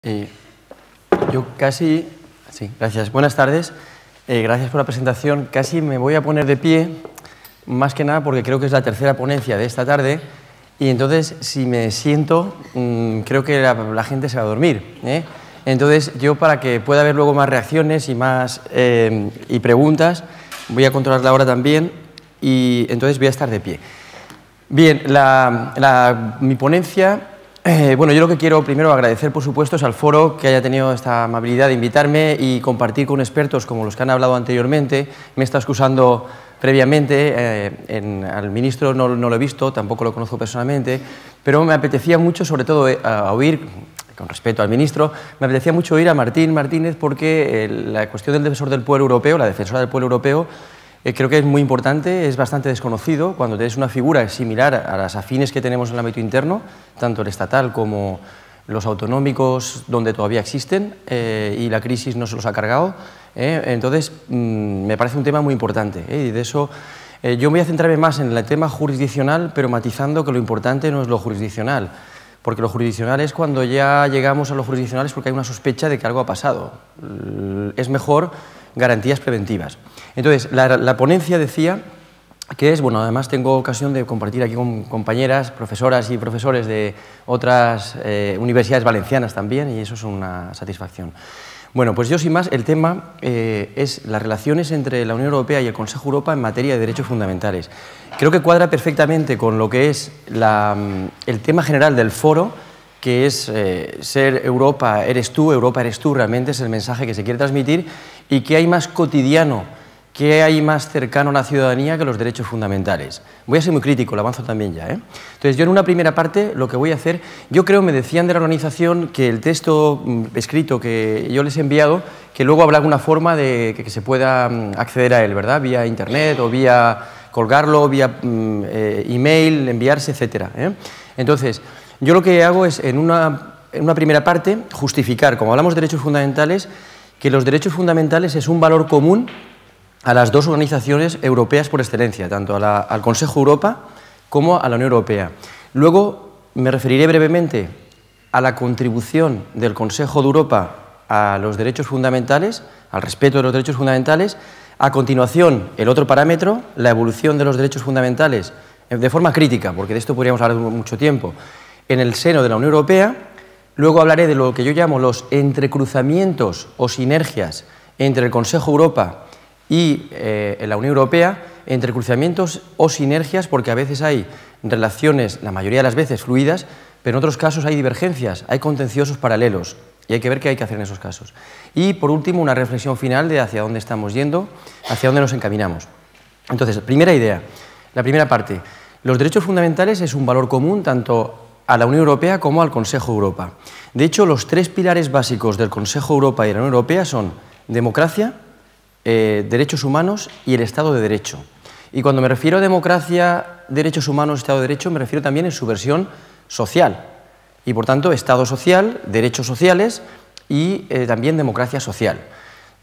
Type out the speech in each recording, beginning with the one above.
Eh, yo casi... Sí, gracias. Buenas tardes. Gracias por la presentación. Casi me voy a poner de pie, más que nada porque creo que es la tercera ponencia de esta tarde, y entonces si me siento, creo que la gente se va a dormir, ¿eh? Entonces yo, para que pueda haber luego más reacciones y más y preguntas, voy a controlar la hora también, y entonces voy a estar de pie. Bien, mi ponencia... bueno, yo lo que quiero primero agradecer, por supuesto, es al foro que haya tenido esta amabilidad de invitarme y compartir con expertos como los que han hablado anteriormente. Me está excusando previamente, al ministro no lo he visto, tampoco lo conozco personalmente, pero me apetecía mucho, sobre todo, oír, con respeto al ministro, me apetecía mucho oír a Martín Martínez, porque la cuestión del defensor del pueblo europeo, la defensora del pueblo europeo, creo que es muy importante, es bastante desconocido cuando tienes una figura similar a las afines que tenemos en el ámbito interno, tanto el estatal como los autonómicos, donde todavía existen, y la crisis no se los ha cargado. Entonces, me parece un tema muy importante, y de eso yo voy a centrarme más en el tema jurisdiccional, pero matizando que lo importante no es lo jurisdiccional, porque lo jurisdiccional es cuando ya llegamos a lo jurisdiccional, es porque hay una sospecha de que algo ha pasado. Es mejor garantías preventivas. Entonces, la ponencia decía que es, bueno, además tengo ocasión de compartir aquí con compañeras, profesoras y profesores de otras universidades valencianas también, y eso es una satisfacción. Bueno, pues yo sin más, el tema es las relaciones entre la Unión Europea y el Consejo de Europa en materia de derechos fundamentales. Creo que cuadra perfectamente con lo que es el tema general del foro, que es ser Europa eres tú, realmente es el mensaje que se quiere transmitir, y que hay más cotidiano, que hay más cercano a la ciudadanía que los derechos fundamentales. Voy a ser muy crítico, lo avanzo también ya, ¿eh? Entonces, yo en una primera parte lo que voy a hacer, yo creo, me decían de la organización que el texto escrito que yo les he enviado, que luego habrá alguna forma de que se pueda acceder a él, ¿verdad? Vía internet o vía colgarlo, vía email, enviarse, etcétera, ¿eh? Entonces, yo lo que hago es, en una primera parte, justificar, como hablamos de derechos fundamentales, que los derechos fundamentales es un valor común a las dos organizaciones europeas por excelencia, tanto al Consejo de Europa como a la Unión Europea. Luego me referiré brevemente a la contribución del Consejo de Europa a los derechos fundamentales, al respeto de los derechos fundamentales. A continuación, el otro parámetro, la evolución de los derechos fundamentales, de forma crítica, porque de esto podríamos hablar mucho tiempo, en el seno de la Unión Europea. Luego hablaré de lo que yo llamo los entrecruzamientos o sinergias entre el Consejo de Europa y la Unión Europea, entrecruzamientos o sinergias, porque a veces hay relaciones, la mayoría de las veces fluidas, pero en otros casos hay divergencias, hay contenciosos paralelos, y hay que ver qué hay que hacer en esos casos. Y por último, una reflexión final de hacia dónde estamos yendo, hacia dónde nos encaminamos. Entonces, primera idea, la primera parte, los derechos fundamentales es un valor común tanto a la Unión Europea como al Consejo de Europa. De hecho, los tres pilares básicos del Consejo de Europa y de la Unión Europea son democracia, derechos humanos y el Estado de Derecho. Y cuando me refiero a democracia, derechos humanos, Estado de Derecho, me refiero también en su versión social. Y por tanto, Estado social, derechos sociales y también democracia social,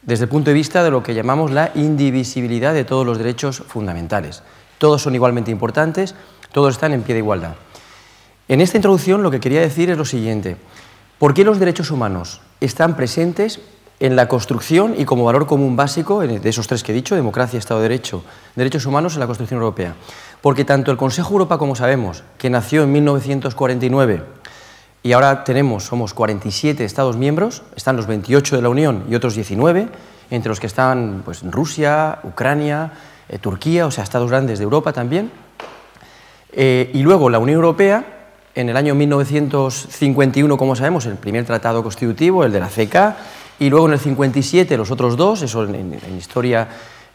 desde el punto de vista de lo que llamamos la indivisibilidad de todos los derechos fundamentales. Todos son igualmente importantes, todos están en pie de igualdad. En esta introducción lo que quería decir es lo siguiente: ¿por qué los derechos humanos están presentes en la construcción y como valor común básico de esos tres que he dicho, democracia, Estado de Derecho, derechos humanos, en la construcción europea? Porque tanto el Consejo de Europa, como sabemos, que nació en 1949 y ahora somos 47 Estados miembros, están los 28 de la Unión y otros 19, entre los que están pues, Rusia, Ucrania, Turquía, o sea, Estados grandes de Europa también, y luego la Unión Europea. En el año 1951, como sabemos, el primer tratado constitutivo, el de la CECA, y luego en el 57 los otros dos, eso en historia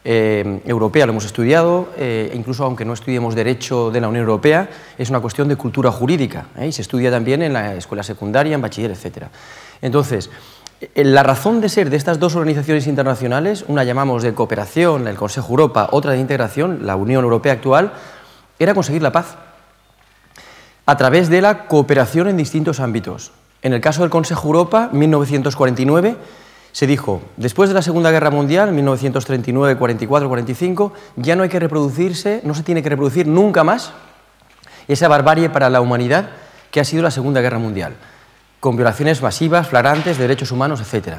europea lo hemos estudiado, incluso aunque no estudiemos derecho de la Unión Europea, es una cuestión de cultura jurídica, y se estudia también en la escuela secundaria, en bachiller, etc. Entonces, la razón de ser de estas dos organizaciones internacionales, una llamamos de cooperación, el Consejo de Europa, otra de integración, la Unión Europea actual, era conseguir la paz a través de la cooperación en distintos ámbitos. En el caso del Consejo de Europa, 1949, se dijo, después de la Segunda Guerra Mundial, 1939, 44, 45, ya no hay que reproducirse, no se tiene que reproducir nunca más esa barbarie para la humanidad que ha sido la Segunda Guerra Mundial. con violaciones masivas, flagrantes de derechos humanos, etc.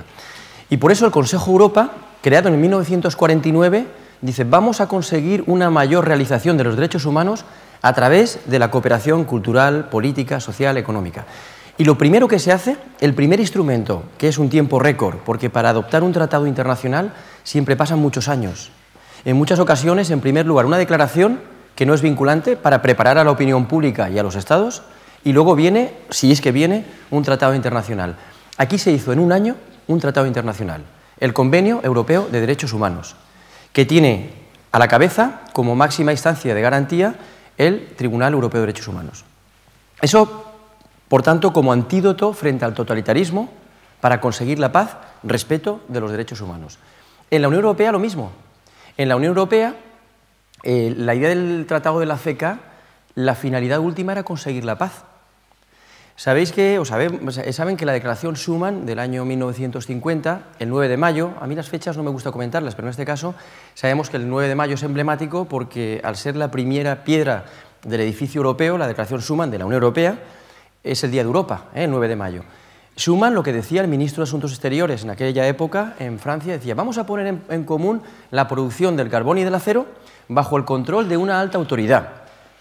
Y por eso el Consejo de Europa, creado en 1949, dice: vamos a conseguir una mayor realización de los derechos humanos a través de la cooperación cultural, política, social, económica. Y lo primero que se hace, el primer instrumento, que es un tiempo récord, porque para adoptar un tratado internacional siempre pasan muchos años. En muchas ocasiones, en primer lugar, una declaración que no es vinculante para preparar a la opinión pública y a los Estados, y luego viene, si es que viene, un tratado internacional. Aquí se hizo en un año un tratado internacional, el Convenio Europeo de Derechos Humanos, que tiene a la cabeza, como máxima instancia de garantía, el Tribunal Europeo de Derechos Humanos. Eso, por tanto, como antídoto frente al totalitarismo, para conseguir la paz, respeto de los derechos humanos. En la Unión Europea lo mismo. En la Unión Europea, la idea del Tratado de la CECA, la finalidad última era conseguir la paz. Saben que la Declaración Schuman del año 1950, el 9 de mayo, a mí las fechas no me gusta comentarlas, pero en este caso sabemos que el 9 de mayo es emblemático porque al ser la primera piedra del edificio europeo, la Declaración Schuman de la Unión Europea, es el Día de Europa, el 9 de mayo. Schuman, lo que decía el ministro de Asuntos Exteriores en aquella época en Francia, decía: vamos a poner en común la producción del carbón y del acero bajo el control de una alta autoridad,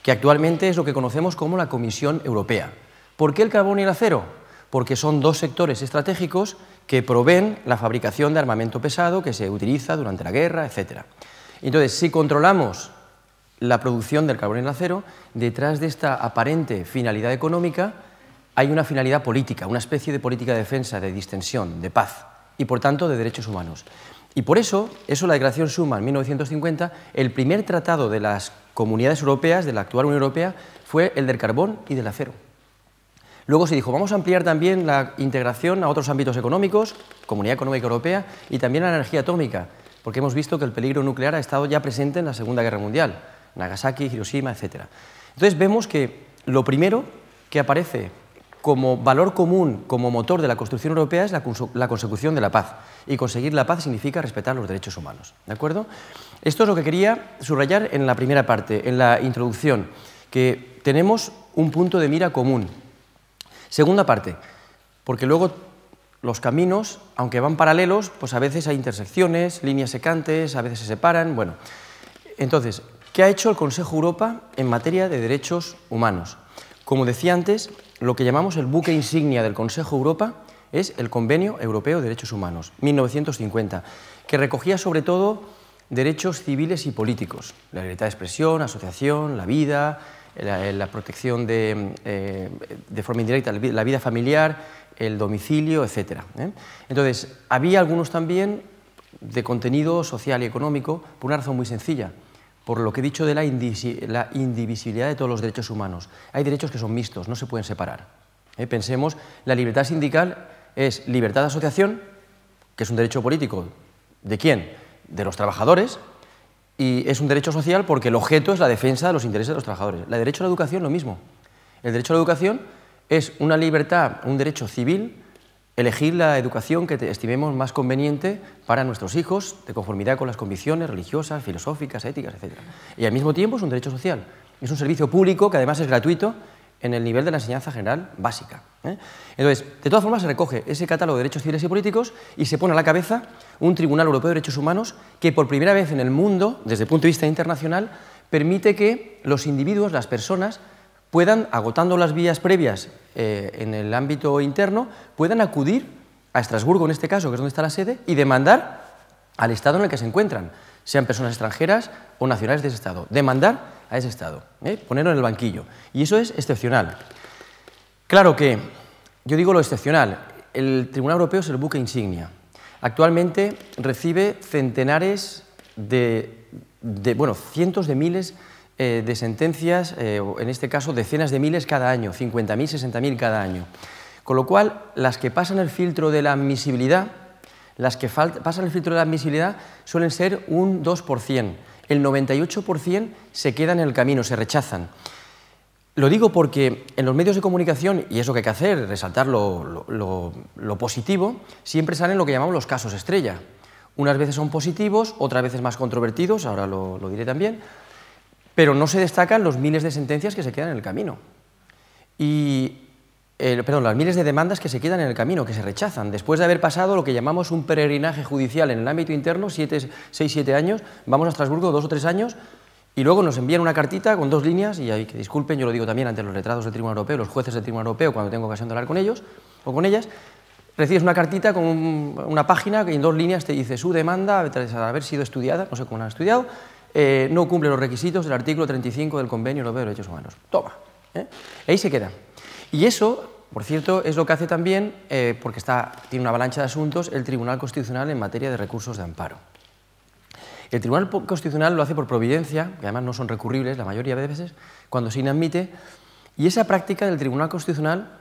que actualmente es lo que conocemos como la Comisión Europea. ¿Por qué el carbón y el acero? Porque son dos sectores estratégicos que proveen la fabricación de armamento pesado que se utiliza durante la guerra, etc. Entonces, si controlamos la producción del carbón y el acero, detrás de esta aparente finalidad económica hay una finalidad política, una especie de política de defensa, de distensión, de paz y, por tanto, de derechos humanos. Y por eso la Declaración Schuman 1950, el primer tratado de las comunidades europeas, de la actual Unión Europea, fue el del carbón y del acero. Luego se dijo: vamos a ampliar también la integración a otros ámbitos económicos, Comunidad Económica Europea, y también a la energía atómica, porque hemos visto que el peligro nuclear ha estado ya presente en la Segunda Guerra Mundial, Nagasaki, Hiroshima, etc. Entonces vemos que lo primero que aparece como valor común, como motor de la construcción europea, es la consecución de la paz. Y conseguir la paz significa respetar los derechos humanos. ¿De acuerdo? Esto es lo que quería subrayar en la primera parte, en la introducción, que tenemos un punto de mira común. Segunda parte, porque luego los caminos, aunque van paralelos, pues a veces hay intersecciones, líneas secantes, a veces se separan. Bueno, entonces, ¿qué ha hecho el Consejo de Europa en materia de derechos humanos? Como decía antes, lo que llamamos el buque insignia del Consejo de Europa es el Convenio Europeo de Derechos Humanos, 1950, que recogía sobre todo derechos civiles y políticos, la libertad de expresión, asociación, la vida, la protección de forma indirecta, la vida familiar, el domicilio, etc. Entonces, había algunos también de contenido social y económico por una razón muy sencilla, por lo que he dicho de la indivisibilidad de todos los derechos humanos. Hay derechos que son mixtos, no se pueden separar. Pensemos, la libertad sindical es libertad de asociación, que es un derecho político. ¿De quién? De los trabajadores. Y es un derecho social porque el objeto es la defensa de los intereses de los trabajadores. El derecho a la educación, lo mismo. El derecho a la educación es una libertad, un derecho civil, elegir la educación que estimemos más conveniente para nuestros hijos, de conformidad con las convicciones religiosas, filosóficas, éticas, etc. Y al mismo tiempo es un derecho social. Es un servicio público que además es gratuito en el nivel de la enseñanza general básica. Entonces, de todas formas, se recoge ese catálogo de derechos civiles y políticos y se pone a la cabeza un Tribunal Europeo de Derechos Humanos que por primera vez en el mundo, desde el punto de vista internacional, permite que los individuos, las personas, puedan, agotando las vías previas en el ámbito interno, puedan acudir a Estrasburgo, en este caso, que es donde está la sede, y demandar al Estado en el que se encuentran, sean personas extranjeras o nacionales de ese Estado, demandar a ese Estado, ponerlo en el banquillo. Y eso es excepcional. Claro que, yo digo lo excepcional, el Tribunal Europeo es el buque insignia. Actualmente recibe centenares cientos de miles de sentencias, en este caso decenas de miles cada año, 50.000, 60.000 cada año. Con lo cual, las que pasan el filtro de la admisibilidad, suelen ser un 2%. El 98% se quedan en el camino, se rechazan. Lo digo porque en los medios de comunicación, y es lo que hay que hacer, resaltar lo positivo, siempre salen lo que llamamos los casos estrella. Unas veces son positivos, otras veces más controvertidos, ahora lo diré también, pero no se destacan los miles de sentencias que se quedan en el camino. Y las miles de demandas que se quedan en el camino, que se rechazan, después de haber pasado lo que llamamos un peregrinaje judicial en el ámbito interno, 6, 7 años, vamos a Estrasburgo 2 o 3 años, y luego nos envían una cartita con 2 líneas, y ahí que disculpen, yo lo digo también ante los letrados del Tribunal Europeo, los jueces del Tribunal Europeo, cuando tengo ocasión de hablar con ellos o con ellas, recibes una cartita con una página que en 2 líneas te dice su demanda, tras haber sido estudiada, no sé cómo la han estudiado, no cumple los requisitos del artículo 35 del Convenio Europeo de Derechos Humanos. Toma, ahí se queda. Y eso, por cierto, es lo que hace también, porque tiene una avalancha de asuntos, el Tribunal Constitucional en materia de recursos de amparo. El Tribunal Constitucional lo hace por providencia, que además no son recurribles la mayoría de veces, cuando se inadmite, y esa práctica del Tribunal Constitucional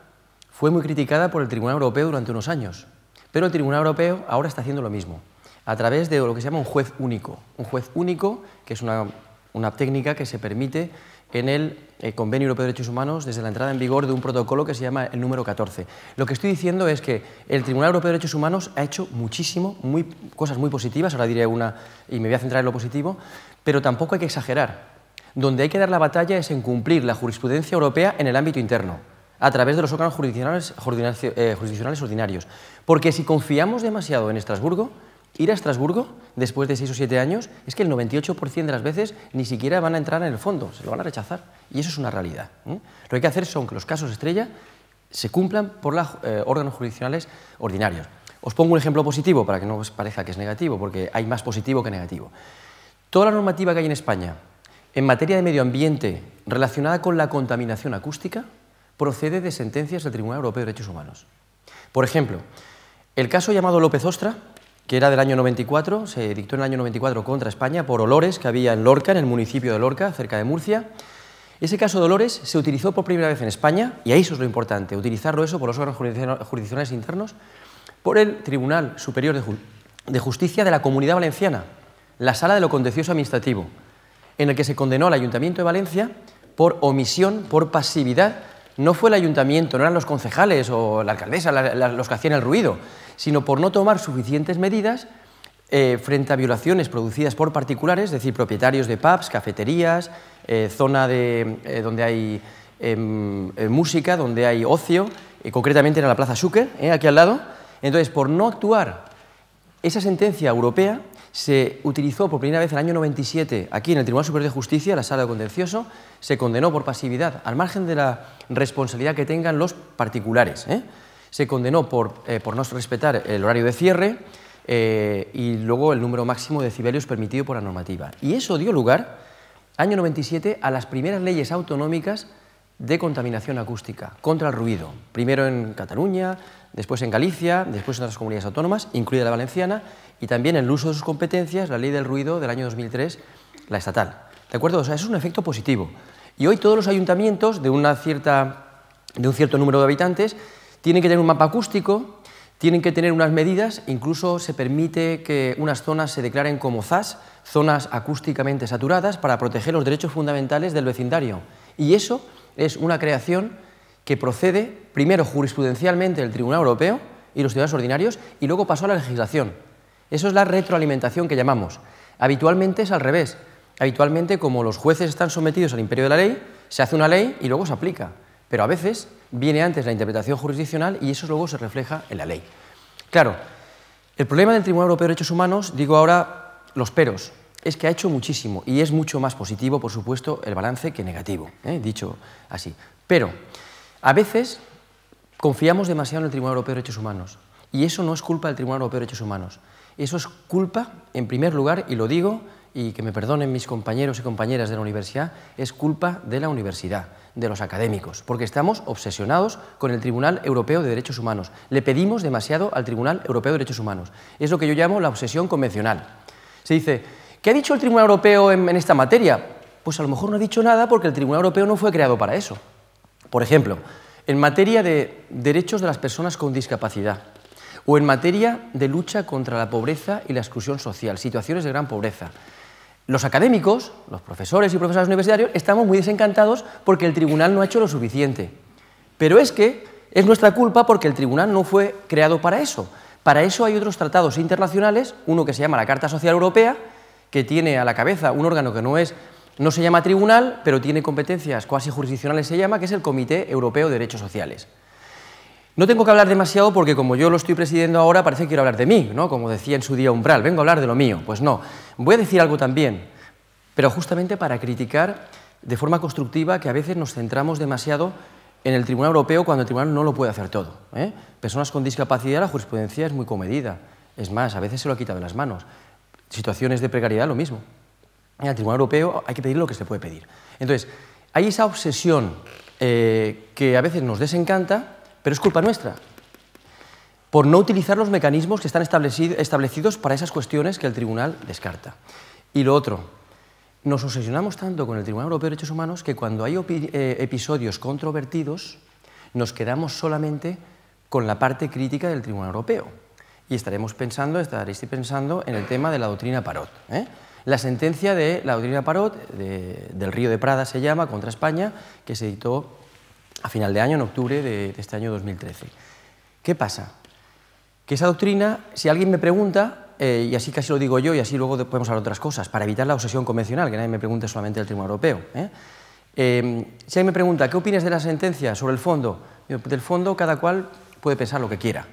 fue muy criticada por el Tribunal Europeo durante unos años, pero el Tribunal Europeo ahora está haciendo lo mismo, a través de lo que se llama un juez único. Un juez único, que es una técnica que se permite en el Convenio Europeo de Derechos Humanos desde la entrada en vigor de un protocolo que se llama el número 14. Lo que estoy diciendo es que el Tribunal Europeo de Derechos Humanos ha hecho muchísimo, cosas muy positivas, ahora diré una y me voy a centrar en lo positivo, pero tampoco hay que exagerar. Donde hay que dar la batalla es en cumplir la jurisprudencia europea en el ámbito interno, a través de los órganos jurisdiccionales ordinarios. Porque si confiamos demasiado en Estrasburgo, ir a Estrasburgo, después de 6 o 7 años, es que el 98% de las veces ni siquiera van a entrar en el fondo, se lo van a rechazar. Y eso es una realidad. Lo que hay que hacer son que los casos estrella se cumplan por los órganos jurisdiccionales ordinarios. Os pongo un ejemplo positivo para que no os parezca que es negativo, porque hay más positivo que negativo. Toda la normativa que hay en España en materia de medio ambiente relacionada con la contaminación acústica procede de sentencias del Tribunal Europeo de Derechos Humanos. Por ejemplo, el caso llamado López Ostra, que era del año 94, se dictó en el año 94 contra España por olores que había en Lorca, en el municipio de Lorca, cerca de Murcia. Ese caso de olores se utilizó por primera vez en España, y ahí eso es lo importante, utilizarlo eso por los órganos jurisdiccionales internos, por el Tribunal Superior de Justicia de la Comunidad Valenciana, la Sala de lo Contencioso Administrativo, en el que se condenó al Ayuntamiento de Valencia por omisión, por pasividad. No fue el ayuntamiento, no eran los concejales o la alcaldesa los que hacían el ruido, sino por no tomar suficientes medidas frente a violaciones producidas por particulares, es decir, propietarios de pubs, cafeterías, zona donde hay música, donde hay ocio, concretamente en la Plaza Xúquer, aquí al lado. Entonces, por no actuar, esa sentencia europea se utilizó por primera vez en el año 97 aquí en el Tribunal Superior de Justicia, la Sala de Contencioso, se condenó por pasividad, al margen de la responsabilidad que tengan los particulares. Se condenó por no respetar el horario de cierre y luego el número máximo de decibelios permitido por la normativa. Y eso dio lugar, año 97, a las primeras leyes autonómicas de contaminación acústica, contra el ruido, primero en Cataluña, después en Galicia, después en otras comunidades autónomas, incluida la valenciana, y también en el uso de sus competencias, la ley del ruido del año 2003, la estatal. ¿De acuerdo? O sea, eso es un efecto positivo. Y hoy todos los ayuntamientos de un cierto número de habitantes tienen que tener un mapa acústico, tienen que tener unas medidas, incluso se permite que unas zonas se declaren como ZAS, zonas acústicamente saturadas, para proteger los derechos fundamentales del vecindario. Y eso es una creación que procede, primero jurisprudencialmente del Tribunal Europeo y los tribunales ordinarios, y luego pasó a la legislación. Eso es la retroalimentación que llamamos. Habitualmente es al revés. Habitualmente, como los jueces están sometidos al imperio de la ley, se hace una ley y luego se aplica. Pero a veces viene antes la interpretación jurisdiccional y eso luego se refleja en la ley. Claro, el problema del Tribunal Europeo de Derechos Humanos, digo ahora los peros, es que ha hecho muchísimo y es mucho más positivo, por supuesto, el balance que negativo, dicho así. Pero a veces confiamos demasiado en el Tribunal Europeo de Derechos Humanos y eso no es culpa del Tribunal Europeo de Derechos Humanos. Eso es culpa, en primer lugar, y lo digo, y que me perdonen mis compañeros y compañeras de la universidad, es culpa de la universidad, de los académicos, porque estamos obsesionados con el Tribunal Europeo de Derechos Humanos. Le pedimos demasiado al Tribunal Europeo de Derechos Humanos. Es lo que yo llamo la obsesión convencional. Se dice, ¿qué ha dicho el Tribunal Europeo en esta materia? Pues a lo mejor no ha dicho nada porque el Tribunal Europeo no fue creado para eso. Por ejemplo, en materia de derechos de las personas con discapacidad, o en materia de lucha contra la pobreza y la exclusión social, situaciones de gran pobreza. Los académicos, los profesores y profesores universitarios, estamos muy desencantados porque el tribunal no ha hecho lo suficiente. Pero es que es nuestra culpa porque el tribunal no fue creado para eso. Para eso hay otros tratados internacionales, uno que se llama la Carta Social Europea, que tiene a la cabeza un órgano que no se llama tribunal, pero tiene competencias cuasi jurisdiccionales, se llama, que es el Comité Europeo de Derechos Sociales. No tengo que hablar demasiado porque como yo lo estoy presidiendo ahora parece que quiero hablar de mí, ¿no? Como decía en su día Umbral, vengo a hablar de lo mío. Pues no, voy a decir algo también, pero justamente para criticar de forma constructiva que a veces nos centramos demasiado en el Tribunal Europeo cuando el Tribunal no lo puede hacer todo. Personas con discapacidad, la jurisprudencia es muy comedida, es más, a veces se lo ha quitado de las manos. Situaciones de precariedad, lo mismo. En el Tribunal Europeo hay que pedir lo que se puede pedir. Entonces, hay esa obsesión que a veces nos desencanta, pero es culpa nuestra, por no utilizar los mecanismos que están establecidos para esas cuestiones que el Tribunal descarta. Y lo otro, nos obsesionamos tanto con el Tribunal Europeo de Derechos Humanos que cuando hay episodios controvertidos nos quedamos solamente con la parte crítica del Tribunal Europeo. Y estaréis pensando en el tema de la doctrina Parot. La sentencia de la doctrina Parot, del Río de Prada se llama, contra España, que se editó a final de año, en octubre de este año 2013. ¿Qué pasa? Que esa doctrina, si alguien me pregunta, y así casi lo digo yo, y así luego podemos hablar de otras cosas, para evitar la obsesión convencional, que nadie me pregunte solamente del Tribunal Europeo. Si alguien me pregunta, ¿qué opinas de la sentencia sobre el fondo? Del fondo cada cual puede pensar lo que quiera.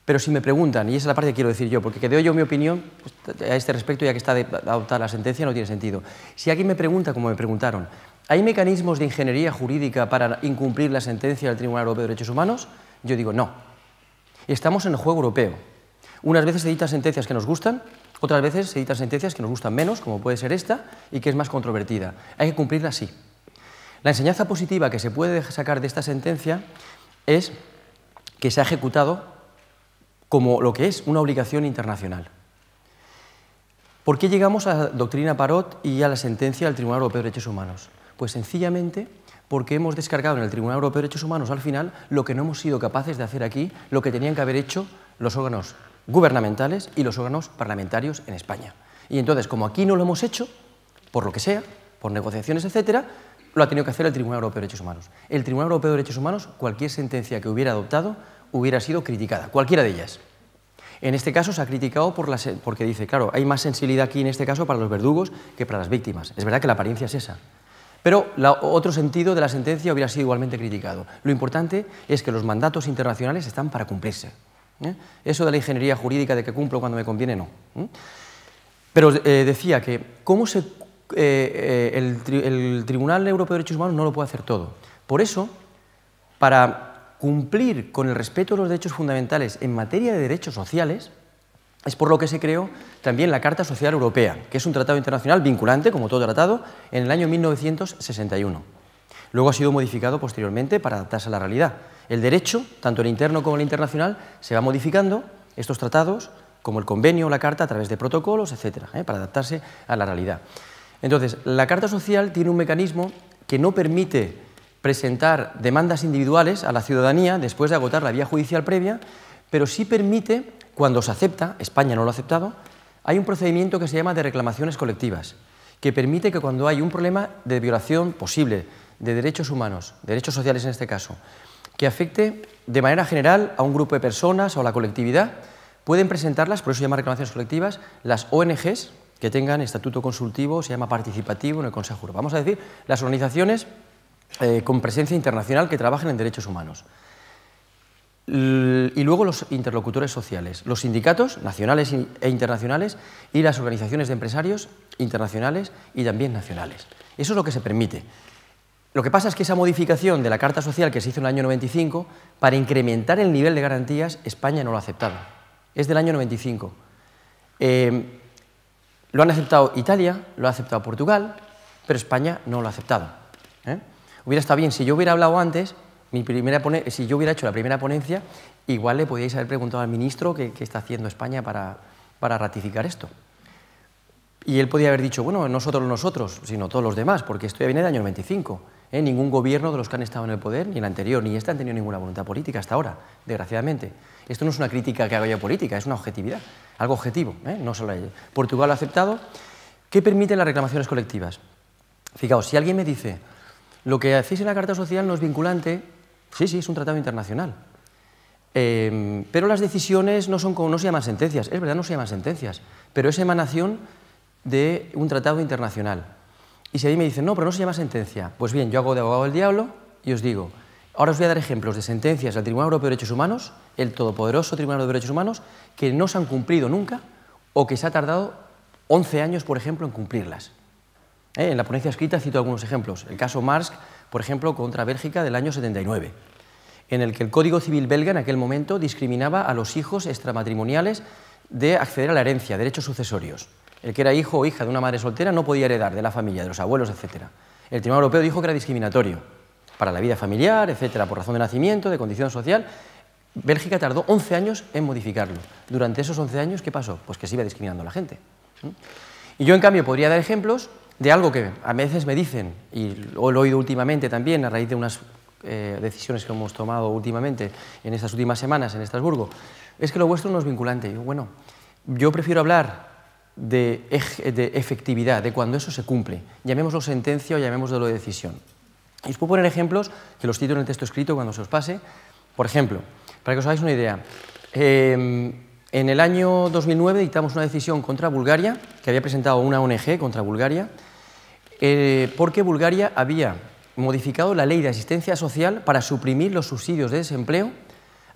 Pero si me preguntan, y esa es la parte que quiero decir yo, porque que doy yo mi opinión pues, a este respecto, ya que está adoptada la sentencia, no tiene sentido. Si alguien me pregunta, como me preguntaron, ¿hay mecanismos de ingeniería jurídica para incumplir la sentencia del Tribunal Europeo de Derechos Humanos? Yo digo no. Estamos en el juego europeo. Unas veces se editan sentencias que nos gustan, otras veces se editan sentencias que nos gustan menos, como puede ser esta, y que es más controvertida. Hay que cumplirla así. La enseñanza positiva que se puede sacar de esta sentencia es que se ha ejecutado como lo que es una obligación internacional. ¿Por qué llegamos a la doctrina Parot y a la sentencia del Tribunal Europeo de Derechos Humanos? Pues sencillamente porque hemos descargado en el Tribunal Europeo de Derechos Humanos al final lo que no hemos sido capaces de hacer aquí, lo que tenían que haber hecho los órganos gubernamentales y los órganos parlamentarios en España. Y entonces, como aquí no lo hemos hecho, por lo que sea, por negociaciones, etcétera, lo ha tenido que hacer el Tribunal Europeo de Derechos Humanos. El Tribunal Europeo de Derechos Humanos, cualquier sentencia que hubiera adoptado, hubiera sido criticada, cualquiera de ellas. En este caso se ha criticado porque dice, claro, hay más sensibilidad aquí en este caso para los verdugos que para las víctimas. Es verdad que la apariencia es esa. Pero otro sentido de la sentencia hubiera sido igualmente criticado. Lo importante es que los mandatos internacionales están para cumplirse. Eso de la ingeniería jurídica de que cumplo cuando me conviene, no. Pero decía que el Tribunal Europeo de Derechos Humanos no lo puede hacer todo. Por eso, para cumplir con el respeto de los derechos fundamentales en materia de derechos sociales, es por lo que se creó también la Carta Social Europea, que es un tratado internacional vinculante, como todo tratado, en el año 1961. Luego ha sido modificado posteriormente para adaptarse a la realidad. El derecho, tanto el interno como el internacional, se va modificando, estos tratados, como el convenio o la carta, a través de protocolos, etcétera, para adaptarse a la realidad. Entonces, la Carta Social tiene un mecanismo que no permite presentar demandas individuales a la ciudadanía después de agotar la vía judicial previa, pero sí permite, cuando se acepta, España no lo ha aceptado, hay un procedimiento que se llama de reclamaciones colectivas, que permite que cuando hay un problema de violación posible de derechos humanos, derechos sociales en este caso, que afecte de manera general a un grupo de personas o a la colectividad, pueden presentarlas, por eso se llama reclamaciones colectivas, las ONGs que tengan estatuto consultivo, se llama participativo en el Consejo Europeo. Vamos a decir, las organizaciones con presencia internacional que trabajan en derechos humanos. Y luego los interlocutores sociales, los sindicatos nacionales e internacionales y las organizaciones de empresarios internacionales y también nacionales. Eso es lo que se permite. Lo que pasa es que esa modificación de la Carta Social que se hizo en el año 95, para incrementar el nivel de garantías, España no lo ha aceptado. Es del año 95. Lo han aceptado Italia, lo ha aceptado Portugal, pero España no lo ha aceptado. Hubiera estado bien, si yo hubiera hablado antes, si yo hubiera hecho la primera ponencia, igual le podíais haber preguntado al ministro qué está haciendo España para ratificar esto. Y él podía haber dicho, bueno, no solo nosotros, sino todos los demás, porque esto ya viene del año 95. Ningún gobierno de los que han estado en el poder, ni el anterior, ni este han tenido ninguna voluntad política hasta ahora, desgraciadamente. Esto no es una crítica que haga yo política, es una objetividad, algo objetivo, no solo ella. Portugal lo ha aceptado. ¿Qué permiten las reclamaciones colectivas? Fijaos, si alguien me dice, lo que hacéis en la Carta Social no es vinculante, sí, es un tratado internacional. Pero las decisiones no se llaman sentencias, es verdad, no se llaman sentencias, pero es emanación de un tratado internacional. Y si a mí me dicen, no, pero no se llama sentencia, pues bien, yo hago de abogado del diablo y os digo, Ahora os voy a dar ejemplos de sentencias del Tribunal Europeo de Derechos Humanos, el todopoderoso Tribunal Europeo de Derechos Humanos, que no se han cumplido nunca o que se ha tardado 11 años, por ejemplo, en cumplirlas. En la ponencia escrita cito algunos ejemplos. El caso Marsk, por ejemplo, contra Bélgica del año 79, en el que el Código Civil belga en aquel momento discriminaba a los hijos extramatrimoniales de acceder a la herencia, derechos sucesorios. El que era hijo o hija de una madre soltera no podía heredar de la familia, de los abuelos, etc. El Tribunal Europeo dijo que era discriminatorio para la vida familiar, etc., por razón de nacimiento, de condición social. Bélgica tardó 11 años en modificarlo. Durante esos 11 años, ¿qué pasó? Pues que se iba discriminando a la gente. Y yo, en cambio, podría dar ejemplos de algo que a veces me dicen, y lo he oído últimamente también a raíz de unas decisiones que hemos tomado últimamente en estas últimas semanas en Estrasburgo, es que lo vuestro no es vinculante. Bueno, yo prefiero hablar de efectividad, de cuando eso se cumple, llamémoslo sentencia o llamémoslo decisión. Y os puedo poner ejemplos, que los cito en el texto escrito cuando se os pase. Por ejemplo, para que os hagáis una idea, en el año 2009 dictamos una decisión contra Bulgaria, que había presentado una ONG contra Bulgaria, porque Bulgaria había modificado la ley de asistencia social para suprimir los subsidios de desempleo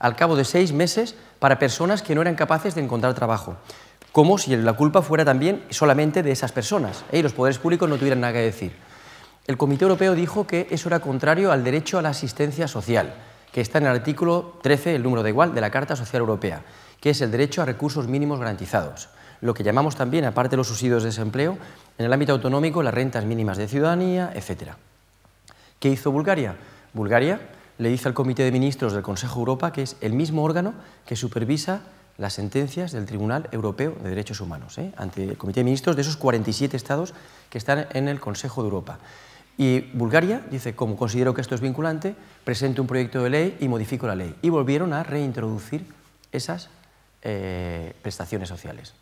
al cabo de 6 meses para personas que no eran capaces de encontrar trabajo, como si la culpa fuera también solamente de esas personas, y los poderes públicos no tuvieran nada que decir. El Comité Europeo dijo que eso era contrario al derecho a la asistencia social, que está en el artículo 13, el número de igual, de la Carta Social Europea, que es el derecho a recursos mínimos garantizados, lo que llamamos también, aparte de los subsidios de desempleo, en el ámbito autonómico, las rentas mínimas de ciudadanía, etc. ¿Qué hizo Bulgaria? Bulgaria le dice al Comité de Ministros del Consejo de Europa, que es el mismo órgano que supervisa las sentencias del Tribunal Europeo de Derechos Humanos, ante el Comité de Ministros de esos 47 estados que están en el Consejo de Europa. Y Bulgaria dice, como considero que esto es vinculante, presento un proyecto de ley y modifico la ley. Y volvieron a reintroducir esas prestaciones sociales.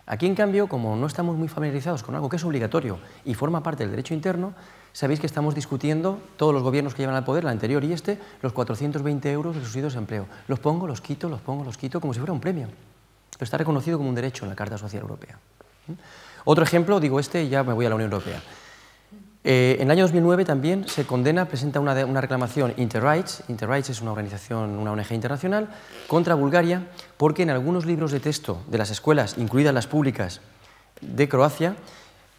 Aquí, en cambio, como no estamos muy familiarizados con algo que es obligatorio y forma parte del derecho interno, sabéis que estamos discutiendo, todos los gobiernos que llevan al poder, el anterior y este, los 420 euros de subsidios de empleo. Los pongo, los quito, como si fuera un premio. Pero está reconocido como un derecho en la Carta Social Europea. Otro ejemplo, digo y ya me voy a la Unión Europea. En el año 2009 también se condena, presenta una reclamación Interrights. Interrights es una organización, una ONG internacional, contra Bulgaria, porque en algunos libros de texto de las escuelas, incluidas las públicas de Croacia,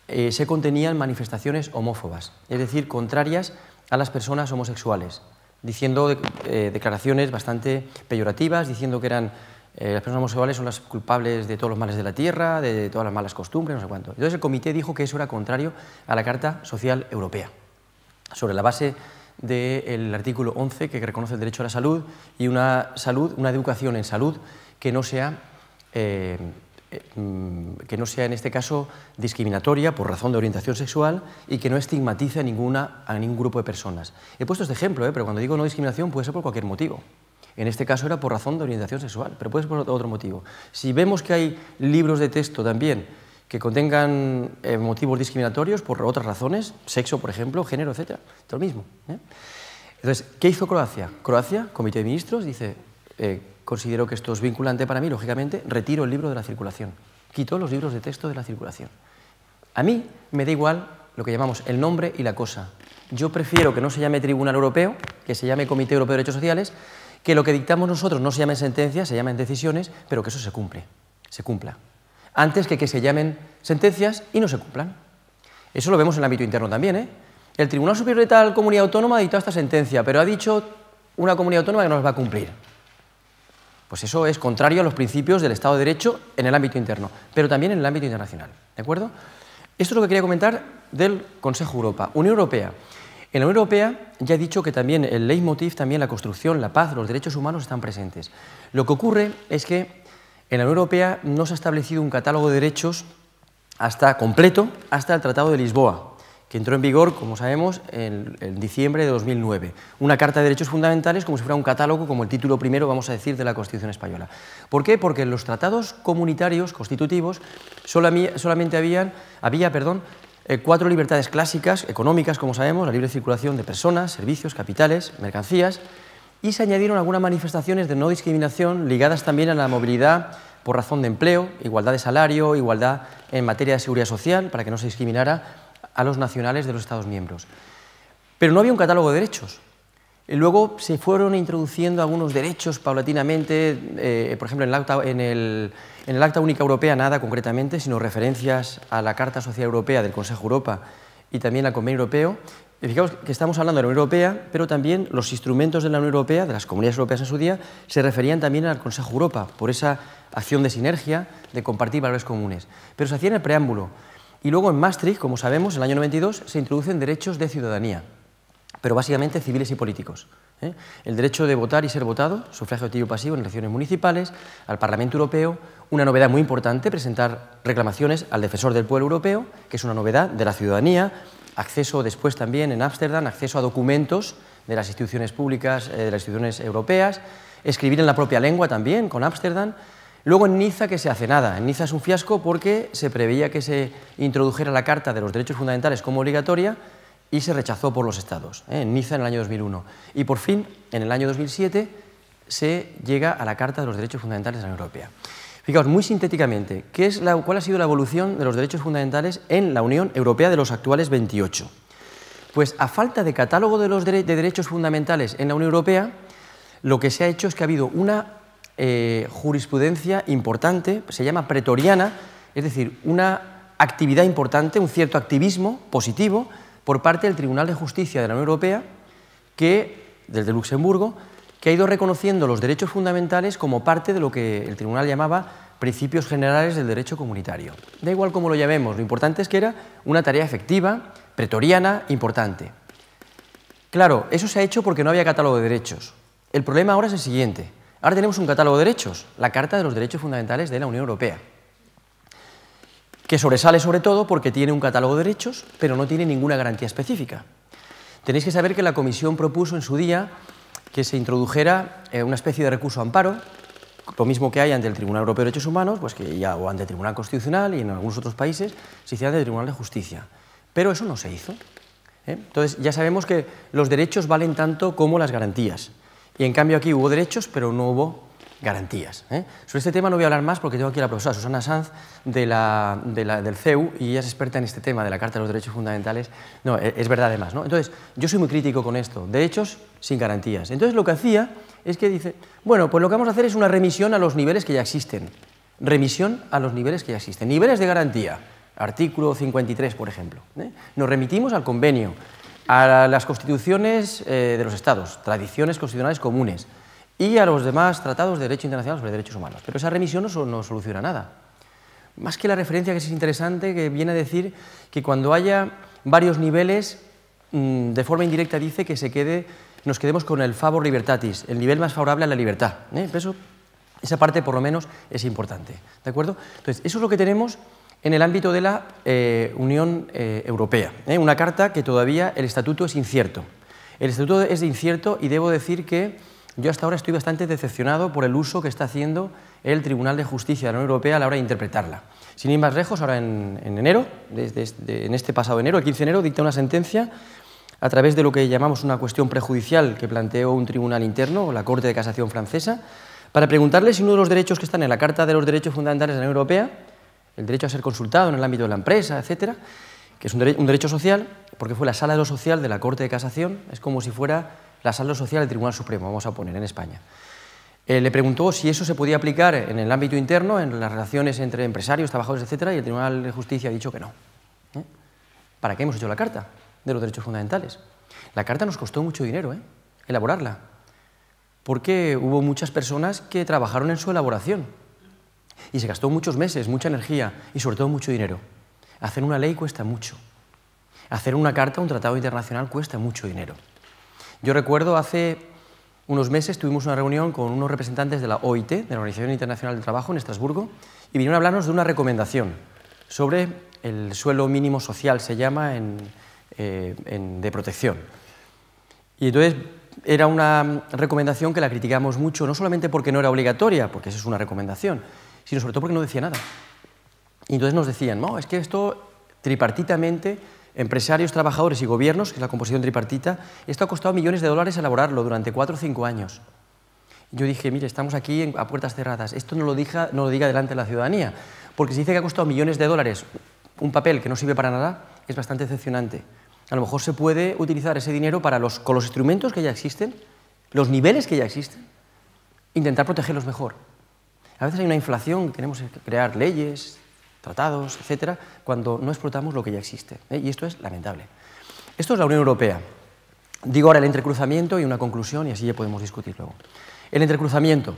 se contenían manifestaciones homófobas, es decir, contrarias a las personas homosexuales, diciendo declaraciones bastante peyorativas, diciendo que eran las personas homosexuales son las culpables de todos los males de la tierra, de todas las malas costumbres, no sé cuánto. Entonces el comité dijo que eso era contrario a la Carta Social Europea, sobre la base del artículo 11, que reconoce el derecho a la salud y una educación en salud que no sea en este caso discriminatoria por razón de orientación sexual y que no estigmatice a ningún grupo de personas. He puesto este ejemplo, pero cuando digo no discriminación puede ser por cualquier motivo. En este caso era por razón de orientación sexual, pero puede ser por otro motivo. Si vemos que hay libros de texto también que contengan motivos discriminatorios por otras razones, sexo, por ejemplo, género, etc., es lo mismo. Entonces, ¿qué hizo Croacia? Croacia, Comité de Ministros, dice, considero que esto es vinculante para mí, lógicamente, retiro el libro de la circulación. Quitó los libros de texto de la circulación. A mí me da igual lo que llamamos el nombre y la cosa. Yo prefiero que no se llame Tribunal Europeo, que se llame Comité Europeo de Derechos Sociales, que lo que dictamos nosotros no se llamen sentencias, se llamen decisiones, pero que eso se cumpla. Antes que se llamen sentencias y no se cumplan. Eso lo vemos en el ámbito interno también, El Tribunal Superior de tal comunidad autónoma ha dictado esta sentencia, pero ha dicho una comunidad autónoma que no las va a cumplir. Pues eso es contrario a los principios del Estado de Derecho en el ámbito interno, pero también en el ámbito internacional. ¿De acuerdo? Esto es lo que quería comentar del Consejo de Europa. Unión Europea. En la Unión Europea ya he dicho que también el leitmotiv, también la construcción, la paz, los derechos humanos están presentes. Lo que ocurre es que en la Unión Europea no se ha establecido un catálogo de derechos completo hasta el Tratado de Lisboa, que entró en vigor, como sabemos, en diciembre de 2009. Una Carta de Derechos Fundamentales como si fuera un catálogo, como el título primero, vamos a decir, de la Constitución española. ¿Por qué? Porque en los tratados comunitarios constitutivos solamente había 4 libertades clásicas, económicas, como sabemos, la libre circulación de personas, servicios, capitales, mercancías, y se añadieron algunas manifestaciones de no discriminación ligadas también a la movilidad por razón de empleo, igualdad de salario, igualdad en materia de seguridad social, para que no se discriminara a los nacionales de los Estados miembros. Pero no había un catálogo de derechos. Y luego se fueron introduciendo algunos derechos paulatinamente, por ejemplo, en el Acta Única Europea nada concretamente, sino referencias a la Carta Social Europea del Consejo de Europa y también al Convenio Europeo. Y fijaos que estamos hablando de la Unión Europea, pero también los instrumentos de la Unión Europea, de las comunidades europeas en su día, se referían también al Consejo de Europa, por esa acción de sinergia, de compartir valores comunes. Pero se hacía en el preámbulo. Y luego en Maastricht, como sabemos, en el año 92, se introducen derechos de ciudadanía, pero básicamente civiles y políticos. El derecho de votar y ser votado, sufragio activo y pasivo en elecciones municipales, al Parlamento Europeo, una novedad muy importante, presentar reclamaciones al Defensor del Pueblo Europeo, que es una novedad de la ciudadanía, acceso después también en Ámsterdam, acceso a documentos de las instituciones públicas, de las instituciones europeas, escribir en la propia lengua también, con Ámsterdam. Luego en Niza, que se hace nada. En Niza es un fiasco porque se preveía que se introdujera la Carta de los Derechos Fundamentales como obligatoria y se rechazó por los Estados, en Niza en el año 2001. Y por fin, en el año 2007, se llega a la Carta de los Derechos Fundamentales de la Unión Europea. Fijaos, muy sintéticamente, ¿cuál ha sido la evolución de los derechos fundamentales en la Unión Europea de los actuales 28? Pues a falta de catálogo de derechos fundamentales en la Unión Europea, lo que se ha hecho es que ha habido una jurisprudencia importante, se llama pretoriana, es decir, una actividad importante, un cierto activismo positivo por parte del Tribunal de Justicia de la Unión Europea, desde Luxemburgo, que ha ido reconociendo los derechos fundamentales como parte de lo que el tribunal llamaba principios generales del derecho comunitario. Da igual cómo lo llamemos, lo importante es que era una tarea efectiva, pretoriana, importante. Claro, eso se ha hecho porque no había catálogo de derechos. El problema ahora es el siguiente. Ahora tenemos un catálogo de derechos, la Carta de los Derechos Fundamentales de la Unión Europea, que sobresale sobre todo porque tiene un catálogo de derechos, pero no tiene ninguna garantía específica. Tenéis que saber que la Comisión propuso en su día que se introdujera una especie de recurso amparo, lo mismo que hay ante el Tribunal Europeo de Derechos Humanos, pues o ante el Tribunal Constitucional y en algunos otros países se hiciera ante el Tribunal de Justicia. Pero eso no se hizo. Entonces ya sabemos que los derechos valen tanto como las garantías. Y en cambio aquí hubo derechos, pero no hubo garantías. Sobre este tema no voy a hablar más porque tengo aquí a la profesora Susana Sanz del CEU y ella es experta en este tema de la Carta de los Derechos Fundamentales. No, es verdad además, ¿no? Entonces, yo soy muy crítico con esto, derechos sin garantías. Entonces lo que hacía es que dice, bueno, pues lo que vamos a hacer es una remisión a los niveles que ya existen. Remisión a los niveles que ya existen. Niveles de garantía, artículo 53, por ejemplo. Nos remitimos al convenio, a las constituciones de los estados, tradiciones constitucionales comunes, y a los demás tratados de derecho internacional sobre derechos humanos. Pero esa remisión no soluciona nada. Más que la referencia, que es interesante, que viene a decir que cuando haya varios niveles, de forma indirecta dice que nos quedemos con el favor libertatis, el nivel más favorable a la libertad. Pero esa parte, por lo menos, es importante. ¿De acuerdo? Entonces, eso es lo que tenemos en el ámbito de la Unión Europea. Una carta que todavía el estatuto es incierto. El estatuto es incierto y debo decir que yo hasta ahora estoy bastante decepcionado por el uso que está haciendo el Tribunal de Justicia de la Unión Europea a la hora de interpretarla. Sin ir más lejos, ahora en enero, en este pasado enero, el 15 de enero, dicta una sentencia a través de lo que llamamos una cuestión prejudicial que planteó un tribunal interno, la Corte de Casación francesa, para preguntarle si uno de los derechos que están en la Carta de los Derechos Fundamentales de la Unión Europea, el derecho a ser consultado en el ámbito de la empresa, etcétera, que es un derecho social, porque fue la Sala de lo Social de la Corte de Casación, es como si fuera la Sala de lo Social del Tribunal Supremo, vamos a poner, en España. Le preguntó si eso se podía aplicar en el ámbito interno, en las relaciones entre empresarios, trabajadores, etcétera, y el Tribunal de Justicia ha dicho que no. ¿Para qué hemos hecho la Carta de los Derechos Fundamentales? La Carta nos costó mucho dinero, elaborarla, porque hubo muchas personas que trabajaron en su elaboración y se gastó muchos meses, mucha energía y sobre todo mucho dinero. Hacer una ley cuesta mucho. Hacer una carta, un tratado internacional, cuesta mucho dinero. Yo recuerdo hace unos meses tuvimos una reunión con unos representantes de la OIT, de la Organización Internacional del Trabajo, en Estrasburgo, y vinieron a hablarnos de una recomendación sobre el suelo mínimo social, se llama, de protección. Y entonces era una recomendación que la criticamos mucho, no solamente porque no era obligatoria, porque eso es una recomendación, sino sobre todo porque no decía nada. Y entonces nos decían, no, es que esto tripartitamente, empresarios, trabajadores y gobiernos, que es la composición tripartita, esto ha costado millones de dólares elaborarlo durante 4 o 5 años. Yo dije, mire, estamos aquí a puertas cerradas, esto no lo diga delante de la ciudadanía, porque si dice que ha costado millones de dólares un papel que no sirve para nada, es bastante decepcionante. A lo mejor se puede utilizar ese dinero con los instrumentos que ya existen, los niveles que ya existen, intentar protegerlos mejor. A veces hay una inflación, queremos crear leyes, tratados, etcétera, cuando no explotamos lo que ya existe, y esto es lamentable. Esto es la Unión Europea. Digo ahora el entrecruzamiento y una conclusión, y así ya podemos discutir luego. El entrecruzamiento.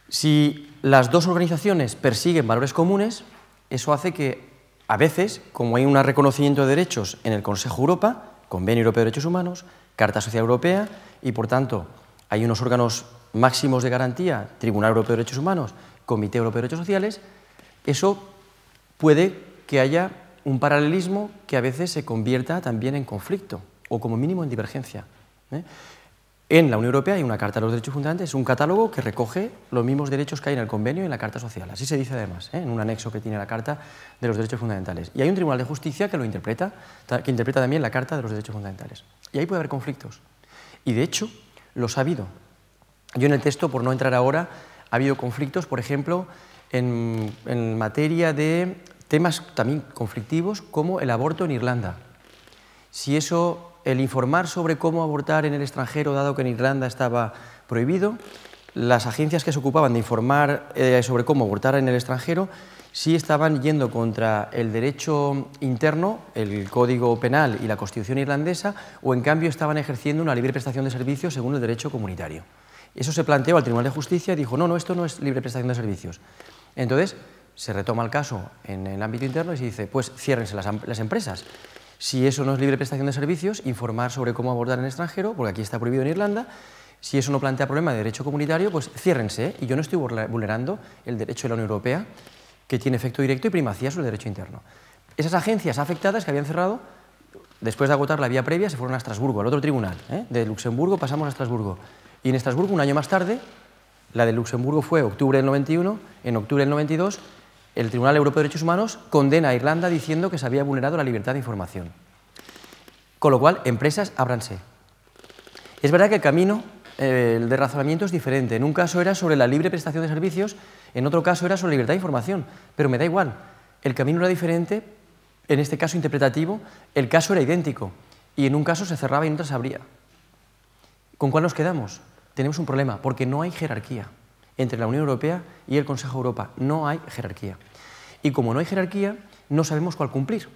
Si las dos organizaciones persiguen valores comunes, eso hace que, a veces, como hay un reconocimiento de derechos en el Consejo de Europa, Convenio Europeo de Derechos Humanos, Carta Social Europea, y por tanto hay unos órganos máximos de garantía, Tribunal Europeo de Derechos Humanos, Comité Europeo de Derechos Sociales, eso puede que haya un paralelismo que a veces se convierta también en conflicto, o como mínimo en divergencia. En la Unión Europea hay una Carta de los Derechos Fundamentales, es un catálogo que recoge los mismos derechos que hay en el convenio y en la Carta Social. Así se dice además, en un anexo que tiene la Carta de los Derechos Fundamentales. Y hay un Tribunal de Justicia que lo interpreta, que interpreta también la Carta de los Derechos Fundamentales. Y ahí puede haber conflictos. Y de hecho, los ha habido. Yo en el texto, por no entrar ahora, ha habido conflictos, por ejemplo, en materia de temas también conflictivos como el aborto en Irlanda. Si eso, el informar sobre cómo abortar en el extranjero, dado que en Irlanda estaba prohibido, las agencias que se ocupaban de informar sobre cómo abortar en el extranjero sí estaban yendo contra el derecho interno, el Código Penal y la Constitución irlandesa, o en cambio estaban ejerciendo una libre prestación de servicios según el derecho comunitario. Eso se planteó al Tribunal de Justicia y dijo, no, esto no es libre prestación de servicios. Entonces, se retoma el caso en el ámbito interno y se dice, pues ciérrense las empresas. Si eso no es libre prestación de servicios, informar sobre cómo abortar en el extranjero, porque aquí está prohibido en Irlanda. Si eso no plantea problema de derecho comunitario, pues ciérrense, y yo no estoy vulnerando el derecho de la Unión Europea, que tiene efecto directo y primacía sobre el derecho interno. Esas agencias afectadas que habían cerrado, después de agotar la vía previa, se fueron a Estrasburgo, al otro tribunal. De Luxemburgo pasamos a Estrasburgo. Y en Estrasburgo, un año más tarde, la de Luxemburgo fue octubre del 91, en octubre del 92, el Tribunal Europeo de Derechos Humanos condena a Irlanda diciendo que se había vulnerado la libertad de información. Con lo cual, empresas, ábranse. Es verdad que el camino de razonamiento es diferente. En un caso era sobre la libre prestación de servicios, en otro caso era sobre la libertad de información, pero me da igual. El camino era diferente, en este caso interpretativo, el caso era idéntico, y en un caso se cerraba y en otro se abría. ¿Con cuál nos quedamos? Tenemos un problema, porque no hay jerarquía entre la Unión Europea y el Consejo de Europa. No hay jerarquía. Y como no hay jerarquía, no sabemos cuál cumplir.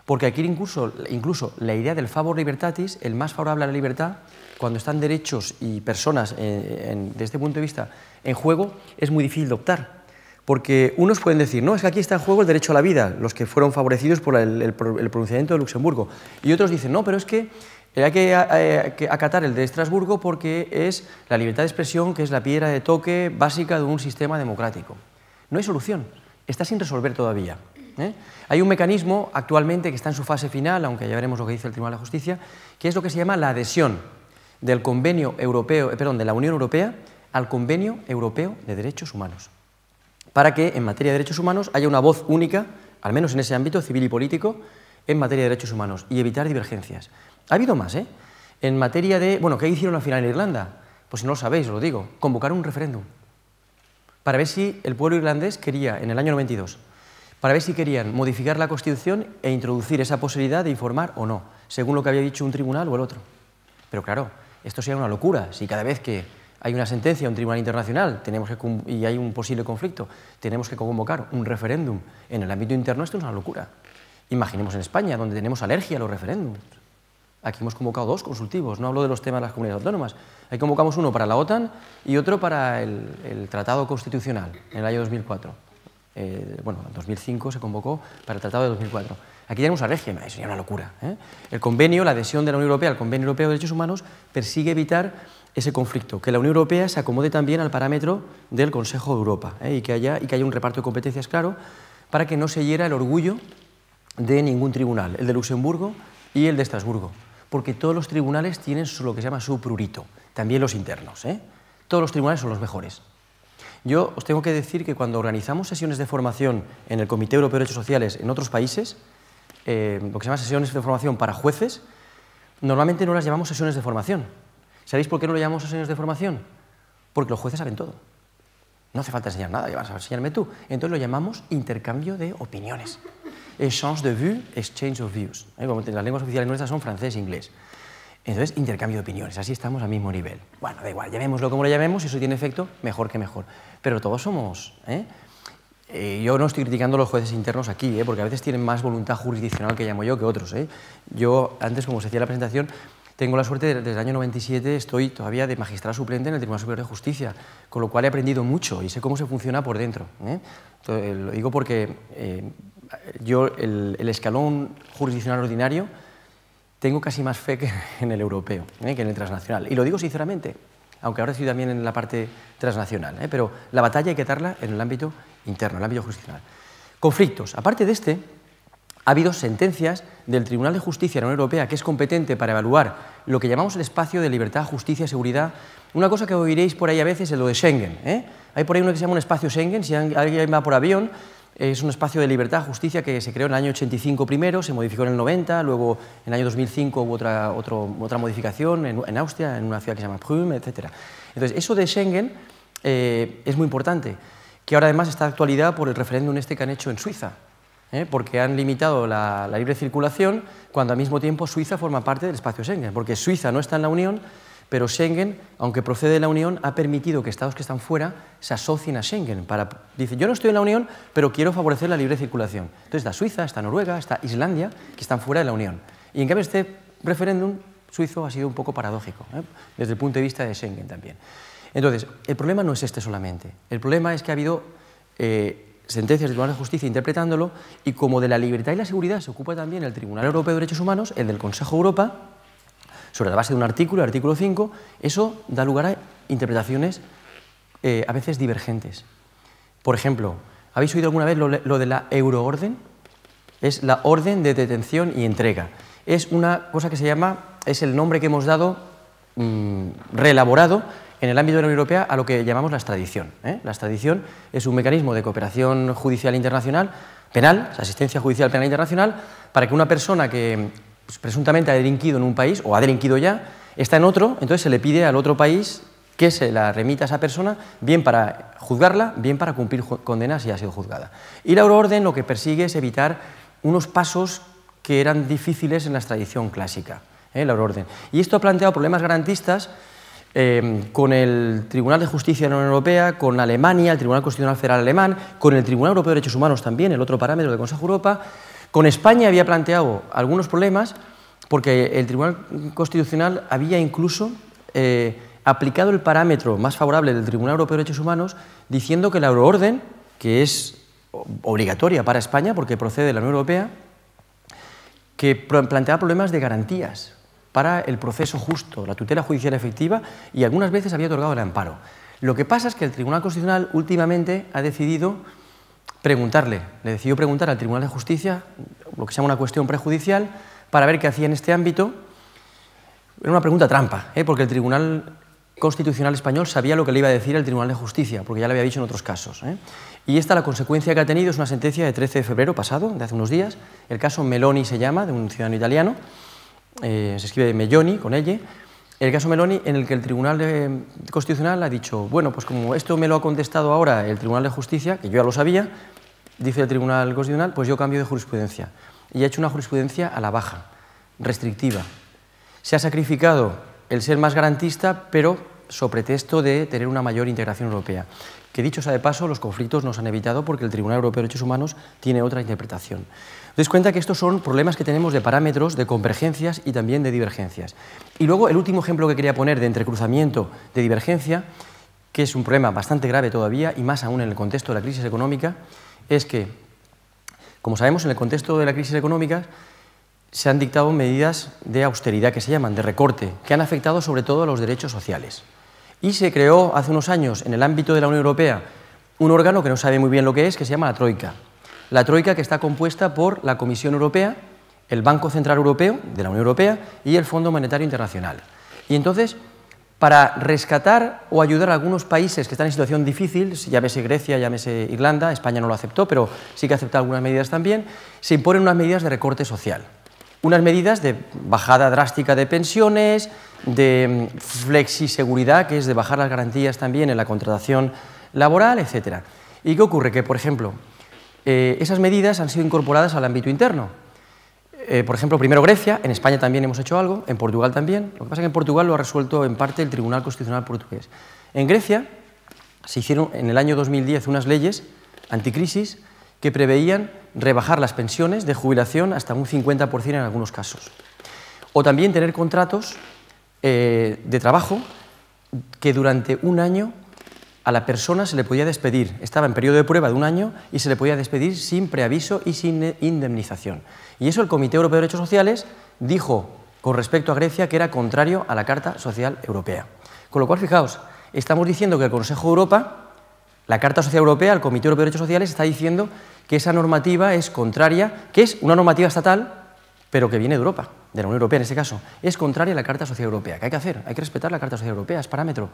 Porque aquí incluso la idea del favor libertatis, el más favorable a la libertad, cuando están derechos y personas desde este punto de vista en juego, es muy difícil de optar. Porque unos pueden decir, no, es que aquí está en juego el derecho a la vida, los que fueron favorecidos por el pronunciamiento de Luxemburgo. Y otros dicen, no, pero es que hay que acatar el de Estrasburgo porque es la libertad de expresión, que es la piedra de toque básica de un sistema democrático. No hay solución, está sin resolver todavía. Hay un mecanismo actualmente que está en su fase final, aunque ya veremos lo que dice el Tribunal de Justicia, que es lo que se llama la adhesión del Convenio Europeo, de la Unión Europea al Convenio Europeo de Derechos Humanos, para que en materia de derechos humanos haya una voz única, al menos en ese ámbito civil y político, en materia de derechos humanos y evitar divergencias. Ha habido más, En materia de... Bueno, ¿qué hicieron al final en Irlanda? Pues si no lo sabéis, os lo digo, convocaron un referéndum para ver si el pueblo irlandés quería, en el año 92, para ver si querían modificar la Constitución e introducir esa posibilidad de informar o no, según lo que había dicho un tribunal o el otro. Pero claro, esto sería una locura, si cada vez que hay una sentencia de un tribunal internacional y hay un posible conflicto, tenemos que convocar un referéndum en el ámbito interno, esto es una locura. Imaginemos en España, donde tenemos alergia a los referéndums. Aquí hemos convocado 2 consultivos, no hablo de los temas de las comunidades autónomas. Ahí convocamos uno para la OTAN y otro para el Tratado Constitucional, en el año 2004. Bueno, en 2005 se convocó para el Tratado de 2004. Aquí tenemos alergia, eso sería una locura. El convenio, la adhesión de la Unión Europea al Convenio Europeo de Derechos Humanos persigue evitar ese conflicto, que la Unión Europea se acomode también al parámetro del Consejo de Europa y que haya un reparto de competencias claro para que no se hiera el orgullo de ningún tribunal, el de Luxemburgo y el de Estrasburgo, porque todos los tribunales tienen lo que se llama su prurito, también los internos. Todos los tribunales son los mejores. Yo os tengo que decir que cuando organizamos sesiones de formación en el Comité Europeo de Derechos Sociales en otros países, lo que se llama sesiones de formación para jueces, normalmente no las llamamos sesiones de formación. ¿Sabéis por qué no lo llamamos sesiones de formación? Porque los jueces saben todo. No hace falta enseñar nada, ya vas a enseñarme tú. Entonces lo llamamos intercambio de opiniones. échange de vues, exchange of views. Como las lenguas oficiales nuestras son francés e inglés. Entonces, intercambio de opiniones, así estamos al mismo nivel. Bueno, da igual, llamémoslo como lo llamemos, si eso tiene efecto, mejor que mejor. Pero todos somos... yo no estoy criticando a los jueces internos aquí, porque a veces tienen más voluntad jurisdiccional que llamo yo que otros. Yo, antes, como se decía en la presentación, tengo la suerte, desde el año 97 estoy todavía de magistrado suplente en el Tribunal Superior de Justicia, con lo cual he aprendido mucho y sé cómo se funciona por dentro. Entonces, lo digo porque yo el escalón jurisdiccional ordinario tengo casi más fe que en el europeo, que en el transnacional. Y lo digo sinceramente, aunque ahora estoy también en la parte transnacional, pero la batalla hay que darla en el ámbito interno, en el ámbito jurisdiccional. Conflictos. Aparte de este, ha habido sentencias del Tribunal de Justicia de la Unión Europea, que es competente para evaluar lo que llamamos el espacio de libertad, justicia y seguridad. Una cosa que oiréis por ahí a veces es lo de Schengen. Hay por ahí uno que se llama un espacio Schengen, si alguien va por avión, es un espacio de libertad, justicia que se creó en el año 85 primero, se modificó en el 90, luego en el año 2005 hubo otra modificación en Austria, en una ciudad que se llama Prüm, etc. Entonces, eso de Schengen es muy importante, que ahora además está de actualidad por el referéndum este que han hecho en Suiza, porque han limitado la libre circulación cuando al mismo tiempo Suiza forma parte del espacio Schengen, porque Suiza no está en la Unión, pero Schengen, aunque procede de la Unión, ha permitido que estados que están fuera se asocien a Schengen. Dice, yo no estoy en la Unión, pero quiero favorecer la libre circulación. Entonces está Suiza, está Noruega, está Islandia, que están fuera de la Unión. Y en cambio este referéndum suizo ha sido un poco paradójico, desde el punto de vista de Schengen también. Entonces, el problema no es este solamente. El problema es que ha habido sentencias del Tribunal de Justicia interpretándolo, y como de la libertad y la seguridad se ocupa también el Tribunal Europeo de Derechos Humanos, el del Consejo de Europa, sobre la base de un artículo, el artículo 5, eso da lugar a interpretaciones a veces divergentes. Por ejemplo, ¿habéis oído alguna vez lo de la euroorden? Es la orden de detención y entrega. Es una cosa que se llama, es el nombre que hemos dado reelaborado en el ámbito de la Unión Europea a lo que llamamos la extradición. La extradición es un mecanismo de cooperación judicial internacional, penal, asistencia judicial penal internacional, para que una persona que presuntamente ha delinquido en un país, o ha delinquido ya, está en otro, entonces se le pide al otro país que se la remita a esa persona, bien para juzgarla, bien para cumplir condena si ha sido juzgada. Y la euroorden lo que persigue es evitar unos pasos que eran difíciles en la extradición clásica, la euroorden. Y esto ha planteado problemas garantistas con el Tribunal de Justicia de la Unión Europea, con Alemania, el Tribunal Constitucional Federal Alemán, con el Tribunal Europeo de Derechos Humanos también, el otro parámetro del Consejo de Europa. Con España había planteado algunos problemas porque el Tribunal Constitucional había incluso aplicado el parámetro más favorable del Tribunal Europeo de Derechos Humanos diciendo que la euroorden, que es obligatoria para España porque procede de la Unión Europea, que planteaba problemas de garantías para el proceso justo, la tutela judicial efectiva, y algunas veces había otorgado el amparo. Lo que pasa es que el Tribunal Constitucional últimamente ha decidido le decidió preguntar al Tribunal de Justicia lo que se llama una cuestión prejudicial para ver qué hacía en este ámbito. Era una pregunta trampa, porque el Tribunal Constitucional español sabía lo que le iba a decir el Tribunal de Justicia, porque ya lo había dicho en otros casos. Y esta, la consecuencia que ha tenido es una sentencia de 13 de febrero pasado, de hace unos días. El caso Meloni se llama, de un ciudadano italiano, se escribe Melloni con elle. El caso Meloni, en el que el Tribunal Constitucional ha dicho, bueno, pues como esto me lo ha contestado ahora el Tribunal de Justicia, que yo ya lo sabía, dice el Tribunal Constitucional, pues yo cambio de jurisprudencia. Y ha hecho una jurisprudencia a la baja, restrictiva. Se ha sacrificado el ser más garantista, pero sobre pretexto de tener una mayor integración europea. Que dicho sea de paso, los conflictos nos han evitado porque el Tribunal Europeo de Derechos Humanos tiene otra interpretación. Os cuenta que estos son problemas que tenemos de parámetros, de convergencias y también de divergencias. Y luego el último ejemplo que quería poner de entrecruzamiento de divergencia, que es un problema bastante grave todavía y más aún en el contexto de la crisis económica, es que, como sabemos, en el contexto de la crisis económica se han dictado medidas de austeridad que se llaman, de recorte, que han afectado sobre todo a los derechos sociales. Y se creó hace unos años en el ámbito de la Unión Europea un órgano que no sabe muy bien lo que se llama la Troika. La Troika, que está compuesta por la Comisión Europea, el Banco Central Europeo de la Unión Europea y el Fondo Monetario Internacional. Y entonces, para rescatar o ayudar a algunos países que están en situación difícil, llámese Grecia, llámese Irlanda, España no lo aceptó, pero sí que aceptó algunas medidas también, se imponen unas medidas de recorte social. Unas medidas de bajada drástica de pensiones, de flexiseguridad, que es de bajar las garantías también en la contratación laboral, etc. ¿Y qué ocurre? Que, por ejemplo, esas medidas han sido incorporadas al ámbito interno. Por ejemplo, primero Grecia, en España también hemos hecho algo, en Portugal también. Lo que pasa es que en Portugal lo ha resuelto en parte el Tribunal Constitucional portugués. En Grecia se hicieron en el año 2010 unas leyes anticrisis que preveían rebajar las pensiones de jubilación hasta un 50% en algunos casos. O también tener contratos de trabajo que durante un año a la persona se le podía despedir. Estaba en periodo de prueba de un año y se le podía despedir sin preaviso y sin indemnización. Y eso el Comité Europeo de Derechos Sociales dijo con respecto a Grecia que era contrario a la Carta Social Europea. Con lo cual, fijaos, estamos diciendo que el Consejo de Europa, la Carta Social Europea, el Comité Europeo de Derechos Sociales está diciendo que esa normativa es contraria, que es una normativa estatal, pero que viene de Europa, de la Unión Europea en este caso, es contraria a la Carta Social Europea. ¿Qué hay que hacer? Hay que respetar la Carta Social Europea, es parámetro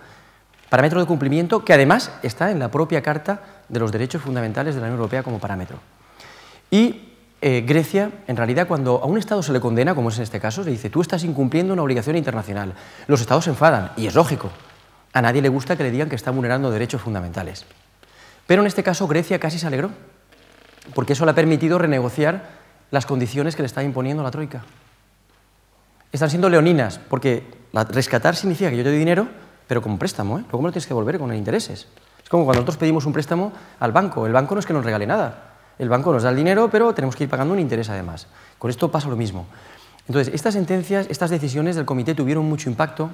de cumplimiento que además está en la propia Carta de los Derechos Fundamentales de la Unión Europea como parámetro. Y Grecia, en realidad, cuando a un Estado se le condena, como es en este caso, se dice, tú estás incumpliendo una obligación internacional. Los Estados se enfadan, y es lógico. A nadie le gusta que le digan que está vulnerando derechos fundamentales. Pero en este caso Grecia casi se alegró, porque eso le ha permitido renegociar las condiciones que le está imponiendo la Troika. Están siendo leoninas, porque rescatar significa que yo te doy dinero, pero como préstamo, luego me lo tienes que devolver con intereses. Es como cuando nosotros pedimos un préstamo al banco. El banco no es que nos regale nada. El banco nos da el dinero, pero tenemos que ir pagando un interés además. Con esto pasa lo mismo. Entonces, estas sentencias, estas decisiones del comité tuvieron mucho impacto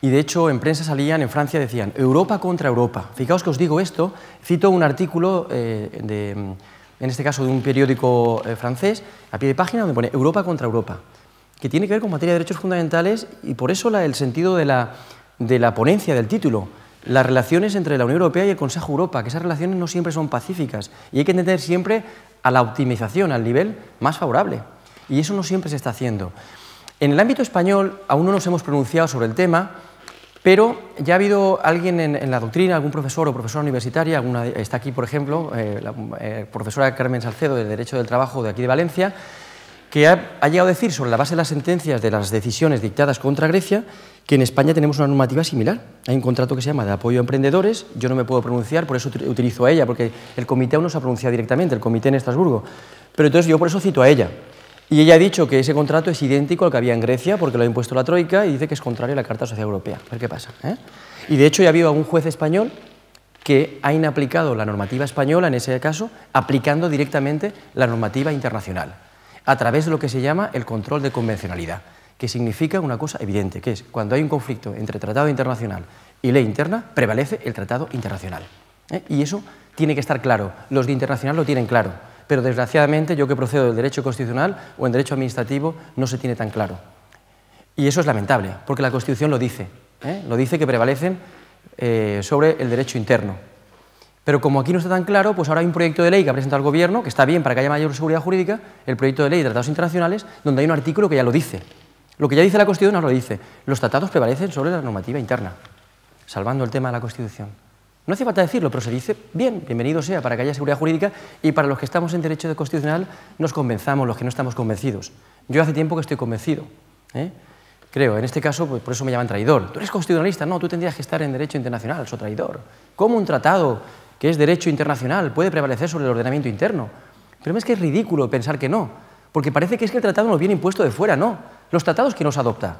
y de hecho en prensa salían, en Francia decían Europa contra Europa. Fijaos que os digo esto, cito un artículo en este caso de un periódico francés, a pie de página, donde pone Europa contra Europa, que tiene que ver con materia de derechos fundamentales y por eso el sentido de la ponencia, del título, las relaciones entre la Unión Europea y el Consejo de Europa, que esas relaciones no siempre son pacíficas y hay que entender siempre a la optimización, al nivel más favorable. Y eso no siempre se está haciendo. En el ámbito español aún no nos hemos pronunciado sobre el tema, pero ya ha habido alguien en la doctrina, algún profesor o profesora universitaria, está aquí por ejemplo, la profesora Carmen Salcedo de Derecho del Trabajo de aquí de Valencia, que ha llegado a decir sobre la base de las sentencias de las decisiones dictadas contra Grecia que en España tenemos una normativa similar. Hay un contrato que se llama de apoyo a emprendedores, yo no me puedo pronunciar, por eso utilizo a ella, porque el comité aún no se ha pronunciado directamente, el comité en Estrasburgo, pero entonces yo por eso cito a ella. Y ella ha dicho que ese contrato es idéntico al que había en Grecia, porque lo ha impuesto la Troika, y dice que es contrario a la Carta Social Europea. A ver qué pasa. Y de hecho ya ha habido algún juez español que ha inaplicado la normativa española, en ese caso, aplicando directamente la normativa internacional, a través de lo que se llama el control de convencionalidad, que significa una cosa evidente, que es cuando hay un conflicto entre tratado internacional y ley interna, prevalece el tratado internacional. Y eso tiene que estar claro. Los de internacional lo tienen claro, pero desgraciadamente yo que procedo del derecho constitucional o en derecho administrativo no se tiene tan claro. Y eso es lamentable, porque la Constitución lo dice que prevalecen sobre el derecho interno. Pero como aquí no está tan claro, pues ahora hay un proyecto de ley que ha presentado el Gobierno, que está bien para que haya mayor seguridad jurídica, el proyecto de ley de tratados internacionales, donde hay un artículo que ya lo dice. Lo que ya dice la Constitución ahora lo dice. Los tratados prevalecen sobre la normativa interna, salvando el tema de la Constitución. No hace falta decirlo, pero se dice, bien, bienvenido sea, para que haya seguridad jurídica y para los que estamos en derecho constitucional nos convenzamos, los que no estamos convencidos. Yo hace tiempo que estoy convencido, creo, en este caso, pues por eso me llaman traidor. ¿Tú eres constitucionalista? No, tú tendrías que estar en derecho internacional, soy traidor. ¿Cómo un tratado que es derecho internacional puede prevalecer sobre el ordenamiento interno? Pero es que es ridículo pensar que no, porque parece que es que el tratado nos viene impuesto de fuera, no. Los tratados, ¿quién los adopta?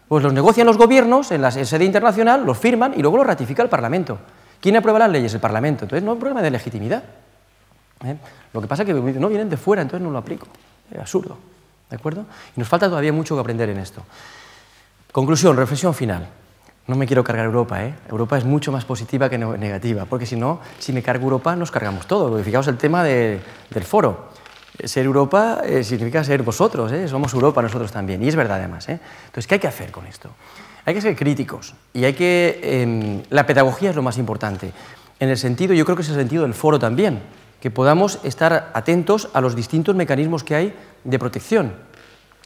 Pues los negocian los gobiernos en sede internacional, los firman y luego los ratifica el Parlamento. ¿Quién aprueba las leyes? El Parlamento. Entonces no hay problema de legitimidad. Lo que pasa es que no vienen de fuera, entonces no lo aplico. Es absurdo. ¿De acuerdo? Y nos falta todavía mucho que aprender en esto. Conclusión, reflexión final. No me quiero cargar Europa, Europa es mucho más positiva que negativa, porque si no, si me cargo Europa, nos cargamos todo. Porque fijaos el tema del foro. Ser Europa significa ser vosotros, somos Europa nosotros también, y es verdad además. Entonces, ¿qué hay que hacer con esto? Hay que ser críticos y hay que... la pedagogía es lo más importante. En el sentido, yo creo que es el sentido del foro también, que podamos estar atentos a los distintos mecanismos que hay de protección.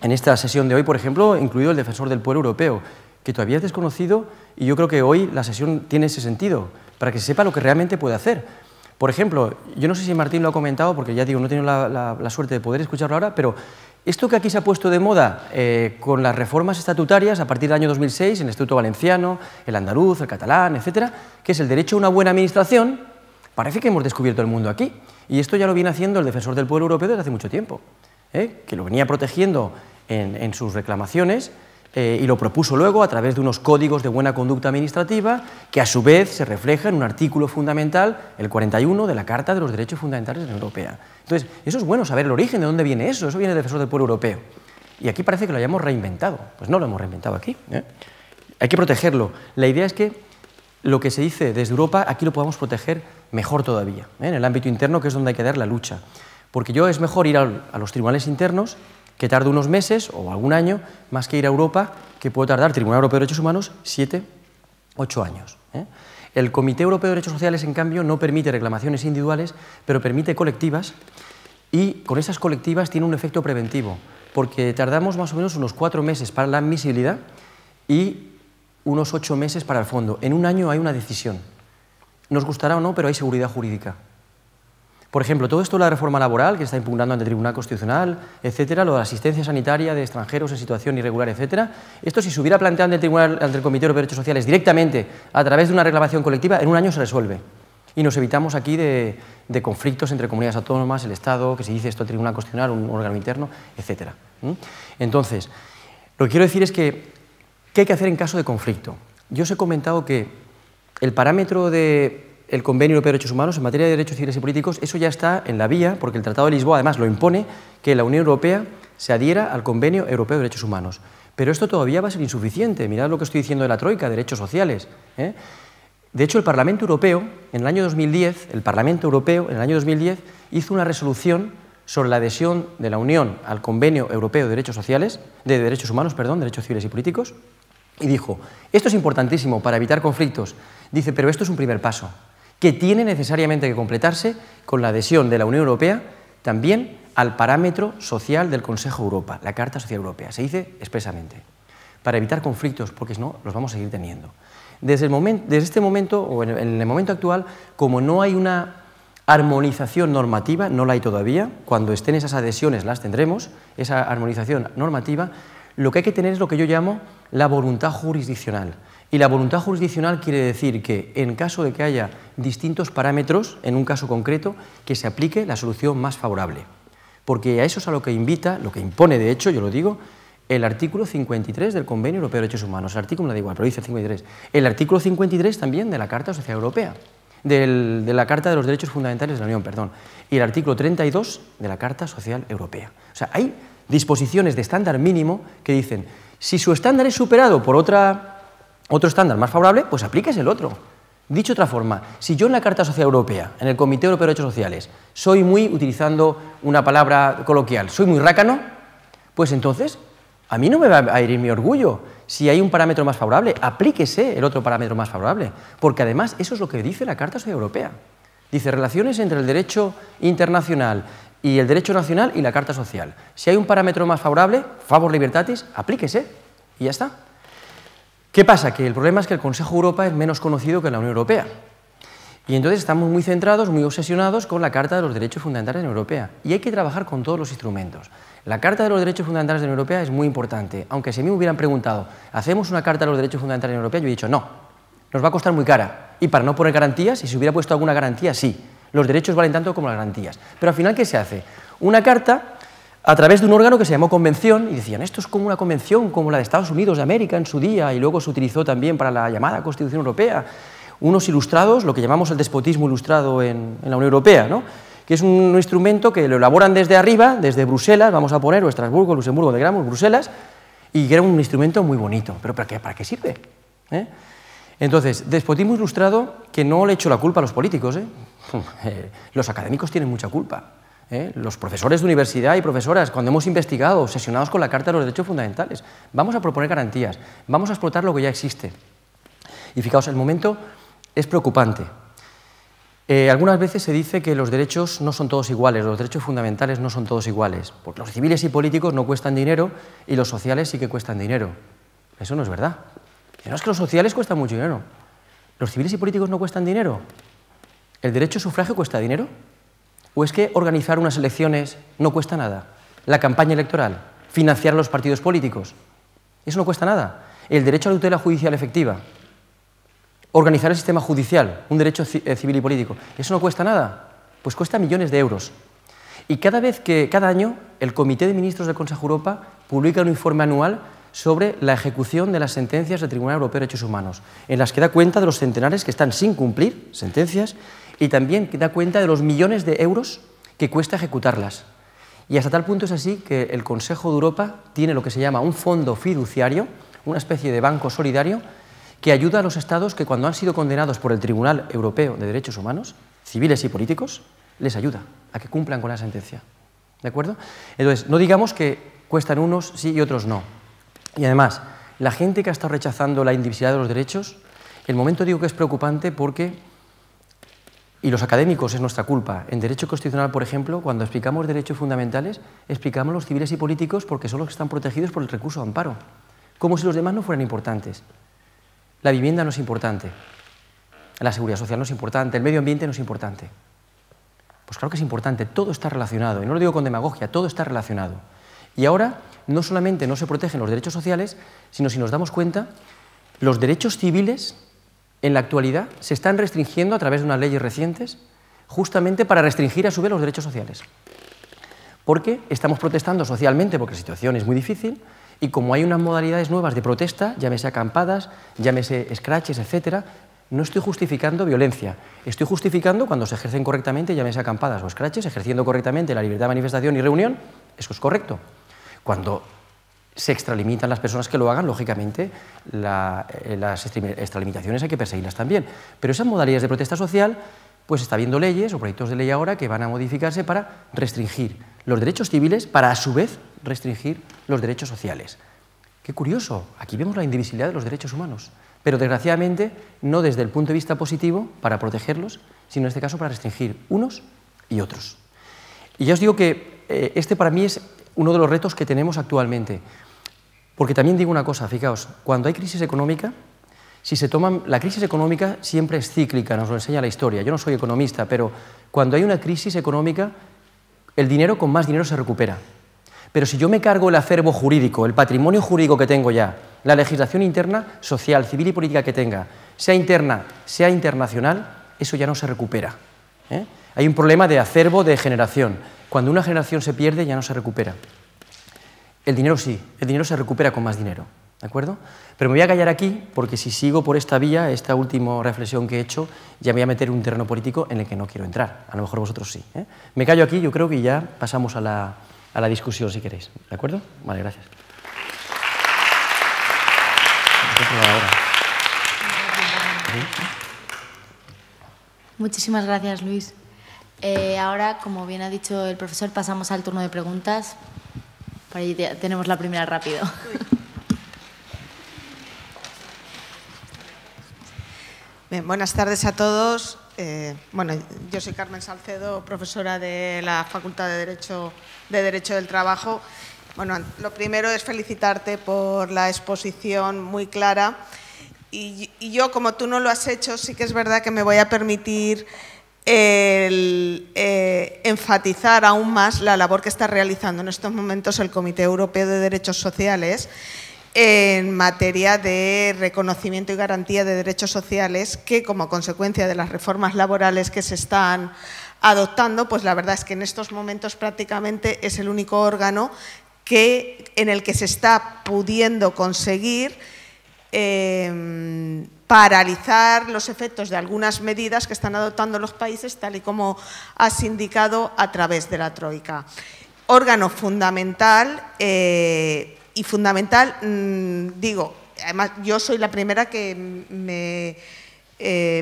En esta sesión de hoy, por ejemplo, incluido el Defensor del Pueblo Europeo, que todavía es desconocido y yo creo que hoy la sesión tiene ese sentido, para que se sepa lo que realmente puede hacer. Por ejemplo, yo no sé si Martín lo ha comentado, porque ya digo, no he tenido la suerte de poder escucharlo ahora, pero esto que aquí se ha puesto de moda con las reformas estatutarias a partir del año 2006, el Estatuto Valenciano, el andaluz, el catalán, etcétera, que es el derecho a una buena administración, Parece que hemos descubierto el mundo aquí, y esto ya lo viene haciendo el Defensor del Pueblo Europeo desde hace mucho tiempo, que lo venía protegiendo en sus reclamaciones, y lo propuso luego a través de unos códigos de buena conducta administrativa que a su vez se refleja en un artículo fundamental, el 41 de la Carta de los Derechos Fundamentales de la Unión Europea. Entonces, eso es bueno, saber el origen, de dónde viene eso viene del Defensor del Pueblo Europeo. Y aquí parece que lo hayamos reinventado. Pues no lo hemos reinventado aquí. Hay que protegerlo. La idea es que lo que se dice desde Europa, aquí lo podamos proteger mejor todavía, en el ámbito interno, que es donde hay que dar la lucha. Porque es mejor ir a los tribunales internos, que tarde unos meses o algún año, más que ir a Europa, que puede tardar, Tribunal Europeo de Derechos Humanos, 7, 8 años. El Comité Europeo de Derechos Sociales, en cambio, no permite reclamaciones individuales, pero permite colectivas, y con esas colectivas tiene un efecto preventivo, porque tardamos más o menos unos 4 meses para la admisibilidad y unos 8 meses para el fondo. En un año hay una decisión. Nos gustará o no, pero hay seguridad jurídica. Por ejemplo, todo esto de la reforma laboral, que está impugnando ante el Tribunal Constitucional, etcétera, lo de la asistencia sanitaria de extranjeros en situación irregular, etcétera, esto si se hubiera planteado ante el Comité Europeo de Derechos Sociales directamente a través de una reclamación colectiva, en un año se resuelve. Y nos evitamos aquí de conflictos entre comunidades autónomas, el Estado, que se dice esto, el Tribunal Constitucional, un órgano interno, etcétera. Entonces, lo que quiero decir es que, ¿qué hay que hacer en caso de conflicto? Yo os he comentado que el parámetro del Convenio Europeo de Derechos Humanos en materia de derechos civiles y políticos, eso ya está en la vía, porque el Tratado de Lisboa además lo impone, que la Unión Europea se adhiera al Convenio Europeo de Derechos Humanos. Pero esto todavía va a ser insuficiente. Mirad lo que estoy diciendo de la Troika, derechos sociales. De hecho, el Parlamento Europeo, en el año 2010, hizo una resolución sobre la adhesión de la Unión al Convenio Europeo de Derechos Sociales, de Derechos Humanos, perdón, derechos civiles y políticos, y dijo, esto es importantísimo para evitar conflictos. Dice, pero esto es un primer paso, que tiene necesariamente que completarse con la adhesión de la Unión Europea también al parámetro social del Consejo de Europa, la Carta Social Europea. Se dice expresamente, para evitar conflictos, porque si no, los vamos a seguir teniendo. Desde este momento, o en el momento actual, como no hay una armonización normativa, no la hay todavía, cuando estén esas adhesiones las tendremos, esa armonización normativa, lo que hay que tener es lo que yo llamo la voluntad jurisdiccional. Y la voluntad jurisdiccional quiere decir que en caso de que haya distintos parámetros, en un caso concreto, que se aplique la solución más favorable. Porque a eso es a lo que invita, lo que impone de hecho, yo lo digo, el artículo 53 del Convenio Europeo de Derechos Humanos. El artículo me da igual, pero dice 53. El artículo 53 también de la Carta Social Europea, de la Carta de los Derechos Fundamentales de la Unión, perdón. Y el artículo 32 de la Carta Social Europea. O sea, hay disposiciones de estándar mínimo que dicen, si su estándar es superado por otro estándar más favorable, pues aplíquese el otro. Dicho de otra forma, si yo en la Carta Social Europea, en el Comité Europeo de Derechos Sociales, soy muy, utilizando una palabra coloquial, soy muy rácano, pues entonces a mí no me va a herir mi orgullo. Si hay un parámetro más favorable, aplíquese el otro parámetro más favorable, porque además eso es lo que dice la Carta Social Europea. Dice, relaciones entre el derecho internacional y el derecho nacional y la Carta Social. Si hay un parámetro más favorable, favor libertatis, aplíquese y ya está. ¿Qué pasa? Que el problema es que el Consejo de Europa es menos conocido que la Unión Europea. Y entonces estamos muy centrados, muy obsesionados con la Carta de los Derechos Fundamentales de la Unión Europea. Y hay que trabajar con todos los instrumentos. La Carta de los Derechos Fundamentales de la Unión Europea es muy importante. Aunque si a mí me hubieran preguntado, ¿hacemos una Carta de los Derechos Fundamentales de la Unión Europea? Yo he dicho, no, nos va a costar muy cara. Y para no poner garantías, y si hubiera puesto alguna garantía, sí. Los derechos valen tanto como las garantías. Pero al final, ¿qué se hace? Una carta a través de un órgano que se llamó convención, y decían, esto es como una convención, como la de Estados Unidos de América en su día, y luego se utilizó también para la llamada Constitución Europea. Unos ilustrados, lo que llamamos el despotismo ilustrado en la Unión Europea, ¿no? Que es un instrumento que lo elaboran desde arriba, desde Bruselas, vamos a poner, o Estrasburgo, Luxemburgo, de Gramos, Bruselas, y que era un instrumento muy bonito. ¿Pero para qué sirve? Entonces, despotismo ilustrado que no le echo la culpa a los políticos. Los académicos tienen mucha culpa. Los profesores de universidad y profesoras, cuando hemos investigado, obsesionados con la Carta de los Derechos Fundamentales, vamos a proponer garantías, vamos a explotar lo que ya existe. Y fijaos, el momento es preocupante. Algunas veces se dice que los derechos no son todos iguales, los derechos fundamentales no son todos iguales, porque los civiles y políticos no cuestan dinero y los sociales sí que cuestan dinero. Eso no es verdad. No es que los sociales cuestan mucho dinero. ¿Los civiles y políticos no cuestan dinero? ¿El derecho a sufragio cuesta dinero? ¿O es que organizar unas elecciones no cuesta nada? ¿La campaña electoral? ¿Financiar a los partidos políticos? Eso no cuesta nada. ¿El derecho a la tutela judicial efectiva? Organizar el sistema judicial, un derecho civil y político. ¿Eso no cuesta nada? Pues cuesta millones de euros. Y cada año, el Comité de Ministros del Consejo de Europa publica un informe anual sobre la ejecución de las sentencias del Tribunal Europeo de Derechos Humanos, en las que da cuenta de los centenares que están sin cumplir sentencias y también da cuenta de los millones de euros que cuesta ejecutarlas. Y hasta tal punto es así que el Consejo de Europa tiene lo que se llama un fondo fiduciario, una especie de banco solidario, que ayuda a los Estados que cuando han sido condenados por el Tribunal Europeo de Derechos Humanos, civiles y políticos, les ayuda a que cumplan con la sentencia. ¿De acuerdo? Entonces, no digamos que cuestan unos sí y otros no. Y además, la gente que ha estado rechazando la indivisibilidad de los derechos, el momento digo que es preocupante porque, y los académicos es nuestra culpa, en derecho constitucional, por ejemplo, cuando explicamos derechos fundamentales, explicamos los civiles y políticos porque son los que están protegidos por el recurso de amparo, como si los demás no fueran importantes. La vivienda no es importante, la seguridad social no es importante, el medio ambiente no es importante. Pues claro que es importante, todo está relacionado, y no lo digo con demagogia, todo está relacionado. Y ahora no solamente no se protegen los derechos sociales, sino si nos damos cuenta, los derechos civiles en la actualidad se están restringiendo a través de unas leyes recientes, justamente para restringir a su vez los derechos sociales. Porque estamos protestando socialmente, porque la situación es muy difícil, y como hay unas modalidades nuevas de protesta, llámese acampadas, llámese scratches, etcétera, no estoy justificando violencia, estoy justificando cuando se ejercen correctamente, llámese acampadas o scratches, ejerciendo correctamente la libertad de manifestación y reunión, eso es correcto. Cuando se extralimitan las personas que lo hagan, lógicamente, las extralimitaciones hay que perseguirlas también. Pero esas modalidades de protesta social, pues está habiendo leyes o proyectos de ley ahora que van a modificarse para restringir los derechos civiles, para a su vez restringir los derechos sociales. Qué curioso, aquí vemos la indivisibilidad de los derechos humanos, pero desgraciadamente no desde el punto de vista positivo para protegerlos, sino en este caso para restringir unos y otros. Y ya os digo que este para mí es uno de los retos que tenemos actualmente, porque también digo una cosa, fijaos, cuando hay crisis económica, la crisis económica siempre es cíclica, nos lo enseña la historia, yo no soy economista, pero cuando hay una crisis económica, el dinero con más dinero se recupera. Pero si yo me cargo el acervo jurídico, el patrimonio jurídico que tengo ya, la legislación interna, social, civil y política que tenga, sea interna, sea internacional, eso ya no se recupera. Hay un problema de acervo de generación. Cuando una generación se pierde, ya no se recupera. El dinero sí, el dinero se recupera con más dinero, ¿de acuerdo? Pero me voy a callar aquí, porque si sigo por esta vía, esta última reflexión que he hecho, ya me voy a meter en un terreno político en el que no quiero entrar. A lo mejor vosotros sí. Me callo aquí, yo creo que ya pasamos a la discusión, si queréis. ¿De acuerdo? Vale, gracias. Muchísimas gracias, Luis. Ahora, como bien ha dicho el profesor, pasamos al turno de preguntas. Por ahí tenemos la primera rápido. Bien, buenas tardes a todos. Bueno, yo soy Carmen Salcedo, profesora de la Facultad de Derecho del Trabajo. Bueno, lo primero es felicitarte por la exposición muy clara. Y yo, como tú no lo has hecho, sí que es verdad que me voy a permitir enfatizar aún más la labor que está realizando en estos momentos el Comité Europeo de Derechos Sociales en materia de reconocimiento y garantía de derechos sociales, que como consecuencia de las reformas laborales que se están adoptando, pues la verdad es que en estos momentos prácticamente es el único órgano en el que se está pudiendo conseguir paralizar los efectos de algunas medidas que están adoptando los países, tal y como has indicado a través de la Troika. Órgano fundamental y fundamental, digo, además yo soy la primera que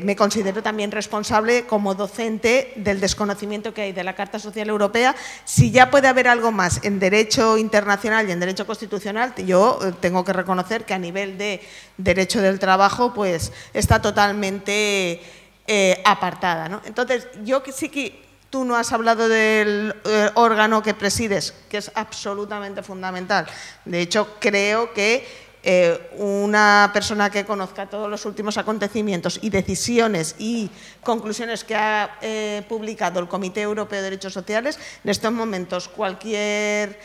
me considero también responsable como docente del desconocimiento que hay de la Carta Social Europea. Si ya puede haber algo más en derecho internacional y en derecho constitucional, yo tengo que reconocer que a nivel de derecho del trabajo pues está totalmente apartada, ¿no? Entonces, yo sí que tú no has hablado del órgano que presides, que es absolutamente fundamental. De hecho, creo que una persona que conozca todos los últimos acontecimientos y decisiones y conclusiones que ha publicado el Comité Europeo de Derechos Sociales, en estos momentos cualquier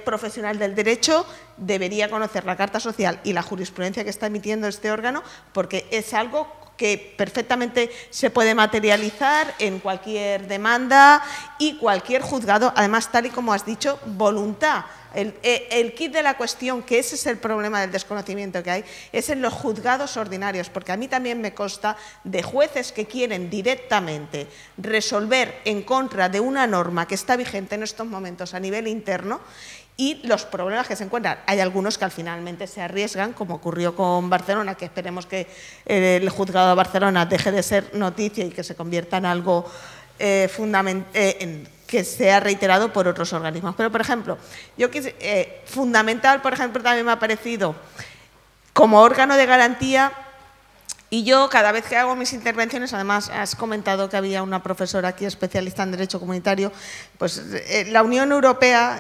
profesional del derecho debería conocer la Carta Social y la jurisprudencia que está emitiendo este órgano, porque es algo que perfectamente se puede materializar en cualquier demanda y cualquier juzgado, además, tal y como has dicho, voluntad. El kit de la cuestión, que ese es el problema del desconocimiento que hay, es en los juzgados ordinarios, porque a mí también me consta de jueces que quieren directamente resolver en contra de una norma que está vigente en estos momentos a nivel interno y los problemas que se encuentran. Hay algunos que al finalmente se arriesgan, como ocurrió con Barcelona, que esperemos que el juzgado de Barcelona deje de ser noticia y que se convierta en algo que sea reiterado por otros organismos. Pero, por ejemplo, fundamental, por ejemplo, también me ha parecido como órgano de garantía, y yo cada vez que hago mis intervenciones, además has comentado que había una profesora aquí especialista en Derecho Comunitario, pues la Unión Europea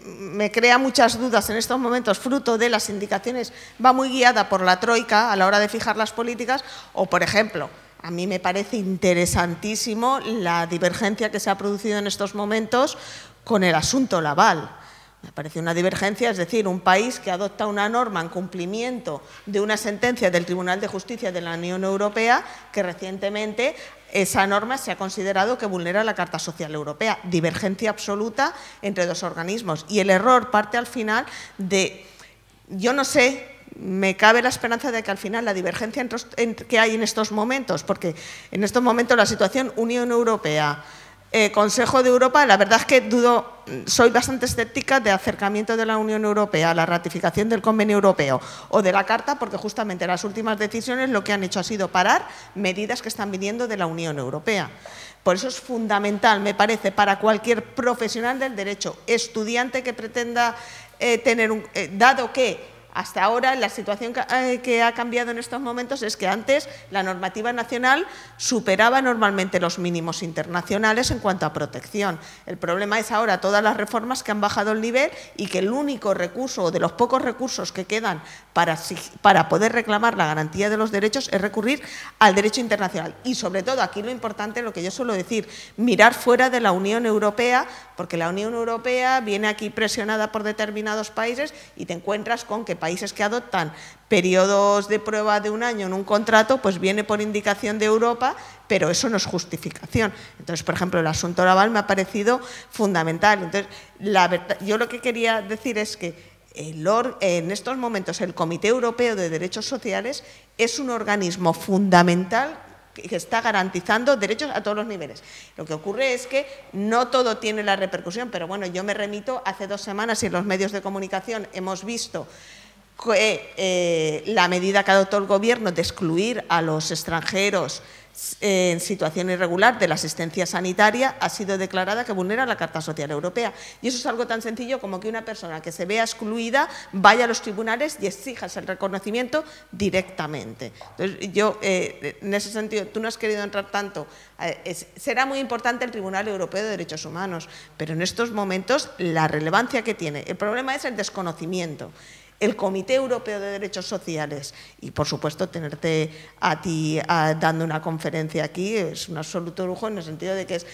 me crea muchas dudas en estos momentos, fruto de las indicaciones, va muy guiada por la Troika a la hora de fijar las políticas, o, por ejemplo, a mí me parece interesantísimo la divergencia que se ha producido en estos momentos con el asunto Laval. Me parece una divergencia, es decir, un país que adopta una norma en cumplimiento de una sentencia del Tribunal de Justicia de la Unión Europea que recientemente esa norma se ha considerado que vulnera la Carta Social Europea. Divergencia absoluta entre dos organismos. Y el error parte al final de, yo no sé, me cabe la esperanza de que al final la divergencia que hay en estos momentos, porque en estos momentos la situación Unión Europea, Consejo de Europa, la verdad es que soy bastante escéptica de acercamiento de la Unión Europea a la ratificación del Convenio Europeo o de la Carta, porque justamente las últimas decisiones lo que han hecho ha sido parar medidas que están viniendo de la Unión Europea. Por eso es fundamental, me parece, para cualquier profesional del derecho, estudiante que pretenda dado que hasta ahora la situación que ha cambiado en estos momentos es que antes la normativa nacional superaba normalmente los mínimos internacionales en cuanto a protección. El problema es ahora todas las reformas que han bajado el nivel y que el único recurso o de los pocos recursos que quedan para poder reclamar la garantía de los derechos es recurrir al derecho internacional. Y sobre todo, aquí lo importante, lo que yo suelo decir, mirar fuera de la Unión Europea, porque la Unión Europea viene aquí presionada por determinados países y te encuentras con que países que adoptan periodos de prueba de un año en un contrato, pues viene por indicación de Europa, pero eso no es justificación. Entonces, por ejemplo, el asunto Laval me ha parecido fundamental. Entonces, la verdad, yo lo que quería decir es que en estos momentos el Comité Europeo de Derechos Sociales es un organismo fundamental que está garantizando derechos a todos los niveles. Lo que ocurre es que no todo tiene la repercusión, pero bueno, yo me remito, hace 2 semanas y en los medios de comunicación hemos visto que la medida que adoptó el Gobierno de excluir a los extranjeros en situación irregular de la asistencia sanitaria ha sido declarada que vulnera la Carta Social Europea. Y eso es algo tan sencillo como que una persona que se vea excluida vaya a los tribunales y exija el reconocimiento directamente. Entonces, yo, en ese sentido, tú no has querido entrar tanto. Será muy importante el Tribunal Europeo de Derechos Humanos, pero en estos momentos la relevancia que tiene. El problema es el desconocimiento. El Comité Europeo de Derechos Sociales y, por supuesto, tenerte a ti dando una conferencia aquí es un absoluto lujo en el sentido de que es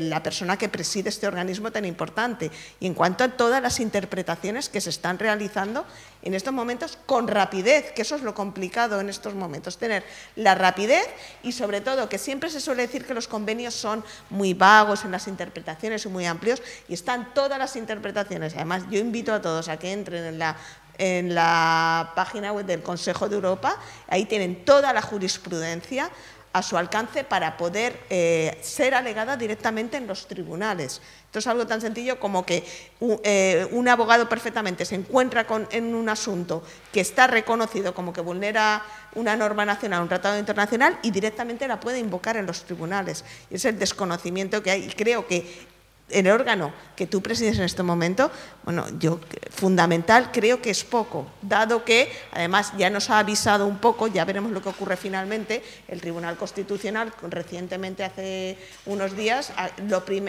la persona que preside este organismo tan importante. Y en cuanto a todas las interpretaciones que se están realizando en estos momentos con rapidez, que eso es lo complicado en estos momentos, tener la rapidez y, sobre todo, que siempre se suele decir que los convenios son muy vagos en las interpretaciones y muy amplios, y están todas las interpretaciones. Además, yo invito a todos a que entren en la página web del Consejo de Europa, ahí tienen toda la jurisprudencia a su alcance para poder ser alegada directamente en los tribunales. Esto es algo tan sencillo como que un abogado perfectamente se encuentra en un asunto que está reconocido como que vulnera una norma nacional, un tratado internacional, y directamente la puede invocar en los tribunales. Y es el desconocimiento que hay, y creo que en el órgano que tú presides en este momento, bueno, yo fundamental creo que es poco, dado que además ya nos ha avisado un poco, ya veremos lo que ocurre finalmente, el Tribunal Constitucional recientemente, hace unos días,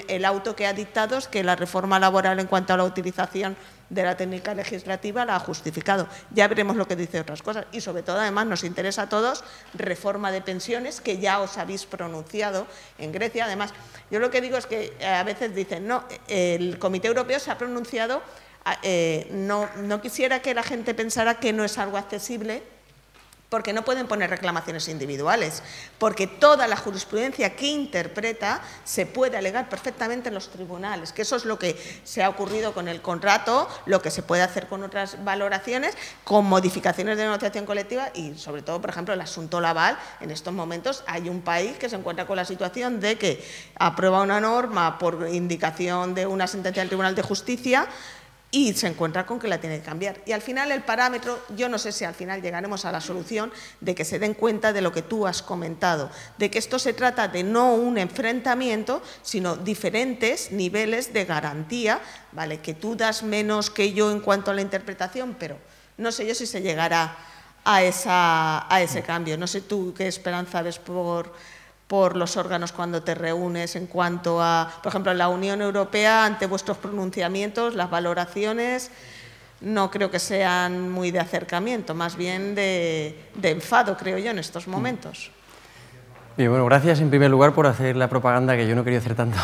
el auto que ha dictado es que la reforma laboral en cuanto a la utilización de la técnica legislativa la ha justificado. Ya veremos lo que dice otras cosas y, sobre todo, además, nos interesa a todos reforma de pensiones, que ya os habéis pronunciado en Grecia. Además, yo lo que digo es que a veces dicen, no, el Comité Europeo se ha pronunciado, no quisiera que la gente pensara que no es algo accesible, porque no pueden poner reclamaciones individuales, porque toda la jurisprudencia que interpreta se puede alegar perfectamente en los tribunales, que eso es lo que se ha ocurrido con el contrato, lo que se puede hacer con otras valoraciones, con modificaciones de negociación colectiva y, sobre todo, por ejemplo, el asunto Laval. En estos momentos hay un país que se encuentra con la situación de que aprueba una norma por indicación de una sentencia del Tribunal de Justicia y se encuentra con que la tiene que cambiar. Y al final el parámetro, yo no sé si al final llegaremos a la solución de que se den cuenta de lo que tú has comentado, de que esto se trata de no un enfrentamiento, sino diferentes niveles de garantía, ¿vale? Que tú das menos que yo en cuanto a la interpretación, pero no sé yo si se llegará a ese cambio. No sé tú qué esperanza ves por los órganos cuando te reúnes en cuanto a, por ejemplo, en la Unión Europea, ante vuestros pronunciamientos, las valoraciones no creo que sean muy de acercamiento, más bien de enfado, creo yo, en estos momentos. Bien, bueno, gracias en primer lugar por hacer la propaganda que yo no quería hacer tanto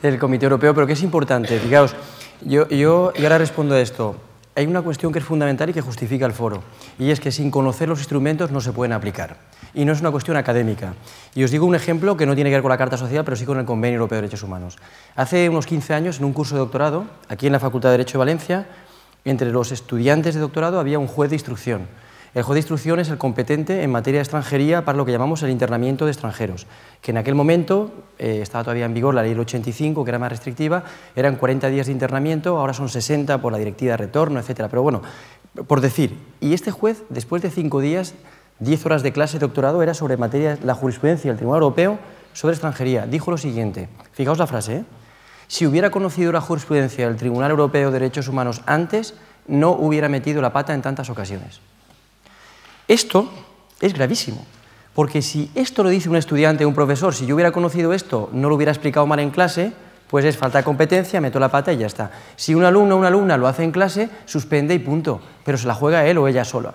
del Comité Europeo, pero que es importante. Fijaos, yo ahora respondo a esto. Hay una cuestión que es fundamental y que justifica el foro, y es que sin conocer los instrumentos no se pueden aplicar. Y no es una cuestión académica. Y os digo un ejemplo que no tiene que ver con la Carta Social, pero sí con el Convenio Europeo de Derechos Humanos. Hace unos 15 años, en un curso de doctorado, aquí en la Facultad de Derecho de Valencia, entre los estudiantes de doctorado había un juez de instrucción. El juez de instrucción es el competente en materia de extranjería para lo que llamamos el internamiento de extranjeros, que en aquel momento estaba todavía en vigor la ley del 85, que era más restrictiva, eran 40 días de internamiento, ahora son 60 por la directiva de retorno, etcétera. Pero bueno, por decir, y este juez, después de 5 días, 10 horas de clase de doctorado, era sobre materia, la jurisprudencia del Tribunal Europeo sobre extranjería. Dijo lo siguiente, fijaos la frase, ¿eh? Si hubiera conocido la jurisprudencia del Tribunal Europeo de Derechos Humanos antes, no hubiera metido la pata en tantas ocasiones. Esto es gravísimo, porque si esto lo dice un estudiante o un profesor, si yo hubiera conocido esto, no lo hubiera explicado mal en clase, pues es falta de competencia, meto la pata y ya está. Si un alumno o una alumna lo hace en clase, suspende y punto, pero se la juega él o ella sola.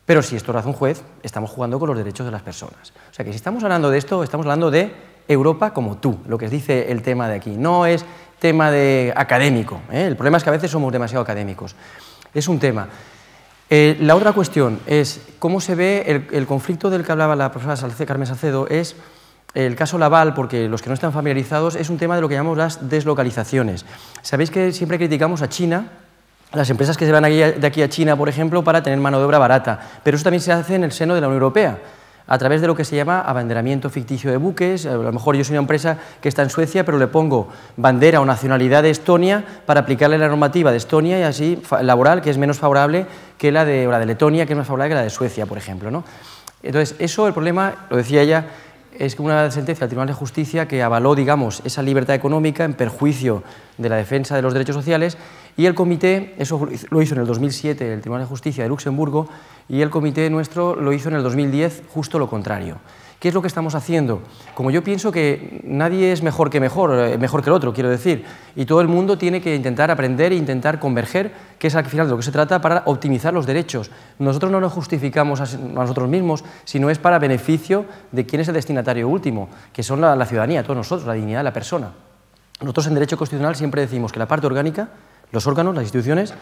Pero si esto lo hace un juez, estamos jugando con los derechos de las personas. O sea que si estamos hablando de esto, estamos hablando de Europa como tú, lo que dice el tema de aquí. No es tema de académico, ¿eh? El problema es que a veces somos demasiado académicos. Es un tema. La otra cuestión es cómo se ve el conflicto del que hablaba la profesora Carmen Salcedo, es el caso Laval, porque los que no están familiarizados, es un tema de lo que llamamos las deslocalizaciones. Sabéis que siempre criticamos a China, las empresas que se van de aquí a China, por ejemplo, para tener mano de obra barata, pero eso también se hace en el seno de la Unión Europea, a través de lo que se llama abanderamiento ficticio de buques. A lo mejor yo soy una empresa que está en Suecia, pero le pongo bandera o nacionalidad de Estonia para aplicarle la normativa de Estonia y así laboral, que es menos favorable que la de Letonia, que es más favorable que la de Suecia, por ejemplo, ¿no? Entonces, eso, el problema, lo decía ella, es que una sentencia del Tribunal de Justicia que avaló, digamos, esa libertad económica en perjuicio de la defensa de los derechos sociales, y el comité, eso lo hizo en el 2007 el Tribunal de Justicia de Luxemburgo, y el comité nuestro lo hizo en el 2010 justo lo contrario. ¿Qué es lo que estamos haciendo? Como yo pienso que nadie es mejor que el otro, quiero decir, y todo el mundo tiene que intentar aprender e intentar converger, que es al final de lo que se trata, para optimizar los derechos. Nosotros no nos justificamos a nosotros mismos, sino es para beneficio de quién es el destinatario último, que son la ciudadanía, todos nosotros, la dignidad de la persona. Nosotros en Derecho Constitucional siempre decimos que la parte orgánica, los órganos, las instituciones,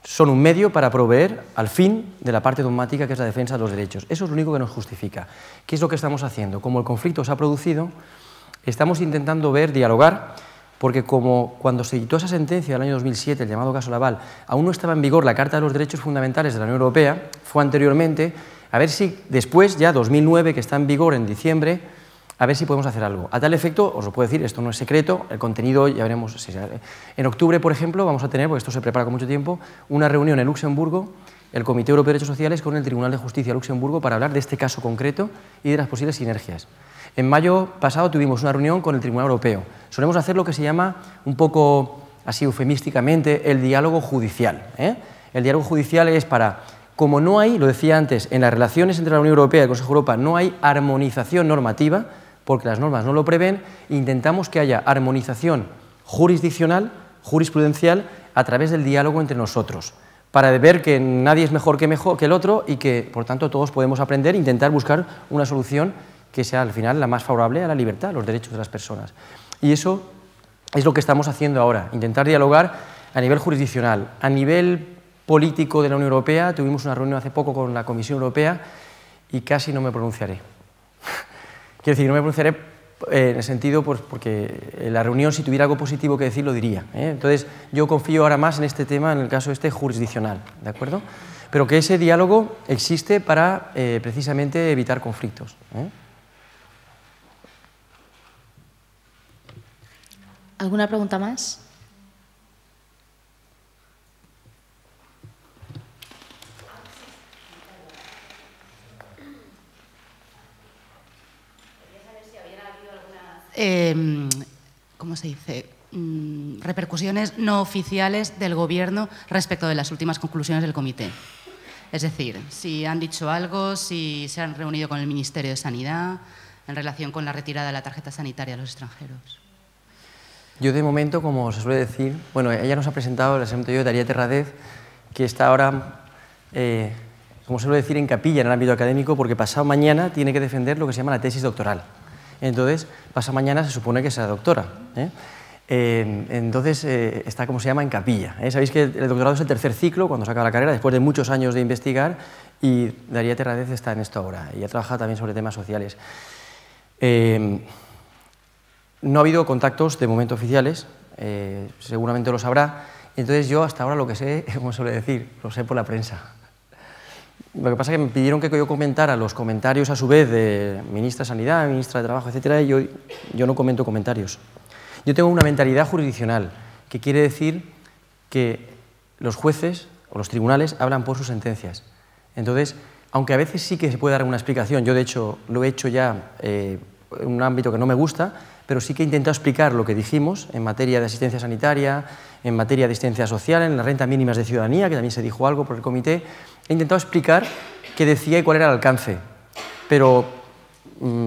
son un medio para proveer al fin de la parte dogmática, que es la defensa de los derechos. Eso es lo único que nos justifica. ¿Qué es lo que estamos haciendo? Como el conflicto se ha producido, estamos intentando dialogar, porque como cuando se dictó esa sentencia del año 2007, el llamado caso Laval, aún no estaba en vigor la Carta de los Derechos Fundamentales de la Unión Europea, fue anteriormente, a ver si después, ya 2009, que está en vigor en diciembre, a ver si podemos hacer algo. A tal efecto, os lo puedo decir, esto no es secreto, el contenido ya veremos. En octubre, por ejemplo, vamos a tener, porque esto se prepara con mucho tiempo, una reunión en Luxemburgo, el Comité Europeo de Derechos Sociales con el Tribunal de Justicia de Luxemburgo para hablar de este caso concreto y de las posibles sinergias. En mayo pasado tuvimos una reunión con el Tribunal Europeo. Solemos hacer lo que se llama, un poco así eufemísticamente, el diálogo judicial, ¿eh? El diálogo judicial es para, como no hay, lo decía antes, en las relaciones entre la Unión Europea y el Consejo de Europa no hay armonización normativa, porque las normas no lo prevén, intentamos que haya armonización jurisdiccional, jurisprudencial, a través del diálogo entre nosotros, para ver que nadie es mejor que el otro y que, por tanto, todos podemos aprender e intentar buscar una solución que sea, al final, la más favorable a la libertad, a los derechos de las personas. Y eso es lo que estamos haciendo ahora, intentar dialogar a nivel jurisdiccional. A nivel político de la Unión Europea, tuvimos una reunión hace poco con la Comisión Europea, y casi no me pronunciaré. Quiero decir, no me pronunciaré en el sentido, pues, porque en la reunión, si tuviera algo positivo que decir, lo diría, ¿eh? Entonces, yo confío ahora más en este tema, en el caso este jurisdiccional, ¿de acuerdo? Pero que ese diálogo existe para, precisamente, evitar conflictos, ¿eh? ¿Alguna pregunta más? ¿Cómo se dice? Repercusiones no oficiales del Gobierno respecto de las últimas conclusiones del comité. Es decir, si han dicho algo, si se han reunido con el Ministerio de Sanidad en relación con la retirada de la tarjeta sanitaria a los extranjeros. Yo, de momento, como se suele decir, bueno, ella nos ha presentado, les he presentado yo, Daría Terradez, que está ahora, como se suele decir, en capilla en el ámbito académico, porque pasado mañana tiene que defender lo que se llama la tesis doctoral. Entonces, pasado mañana se supone que será doctora, ¿eh? Entonces, está, como se llama, en capilla, ¿eh? Sabéis que el doctorado es el tercer ciclo, cuando se acaba la carrera, después de muchos años de investigar, y Daría Terradez está en esto ahora, y ha trabajado también sobre temas sociales. No ha habido contactos de momento oficiales, seguramente lo sabrá, entonces yo hasta ahora lo que sé, como suele decir, lo sé por la prensa. Lo que pasa es que me pidieron que yo comentara los comentarios a su vez de ministra de Sanidad, ministra de Trabajo, etcétera, y yo no comento comentarios. Yo tengo una mentalidad jurisdiccional, que quiere decir que los jueces o los tribunales hablan por sus sentencias. Entonces, aunque a veces sí que se puede dar una explicación, yo de hecho lo he hecho ya en un ámbito que no me gusta, pero sí que he intentado explicar lo que dijimos en materia de asistencia sanitaria, en materia de asistencia social, en las rentas mínimas de ciudadanía, que también se dijo algo por el comité. He intentado explicar qué decía y cuál era el alcance, pero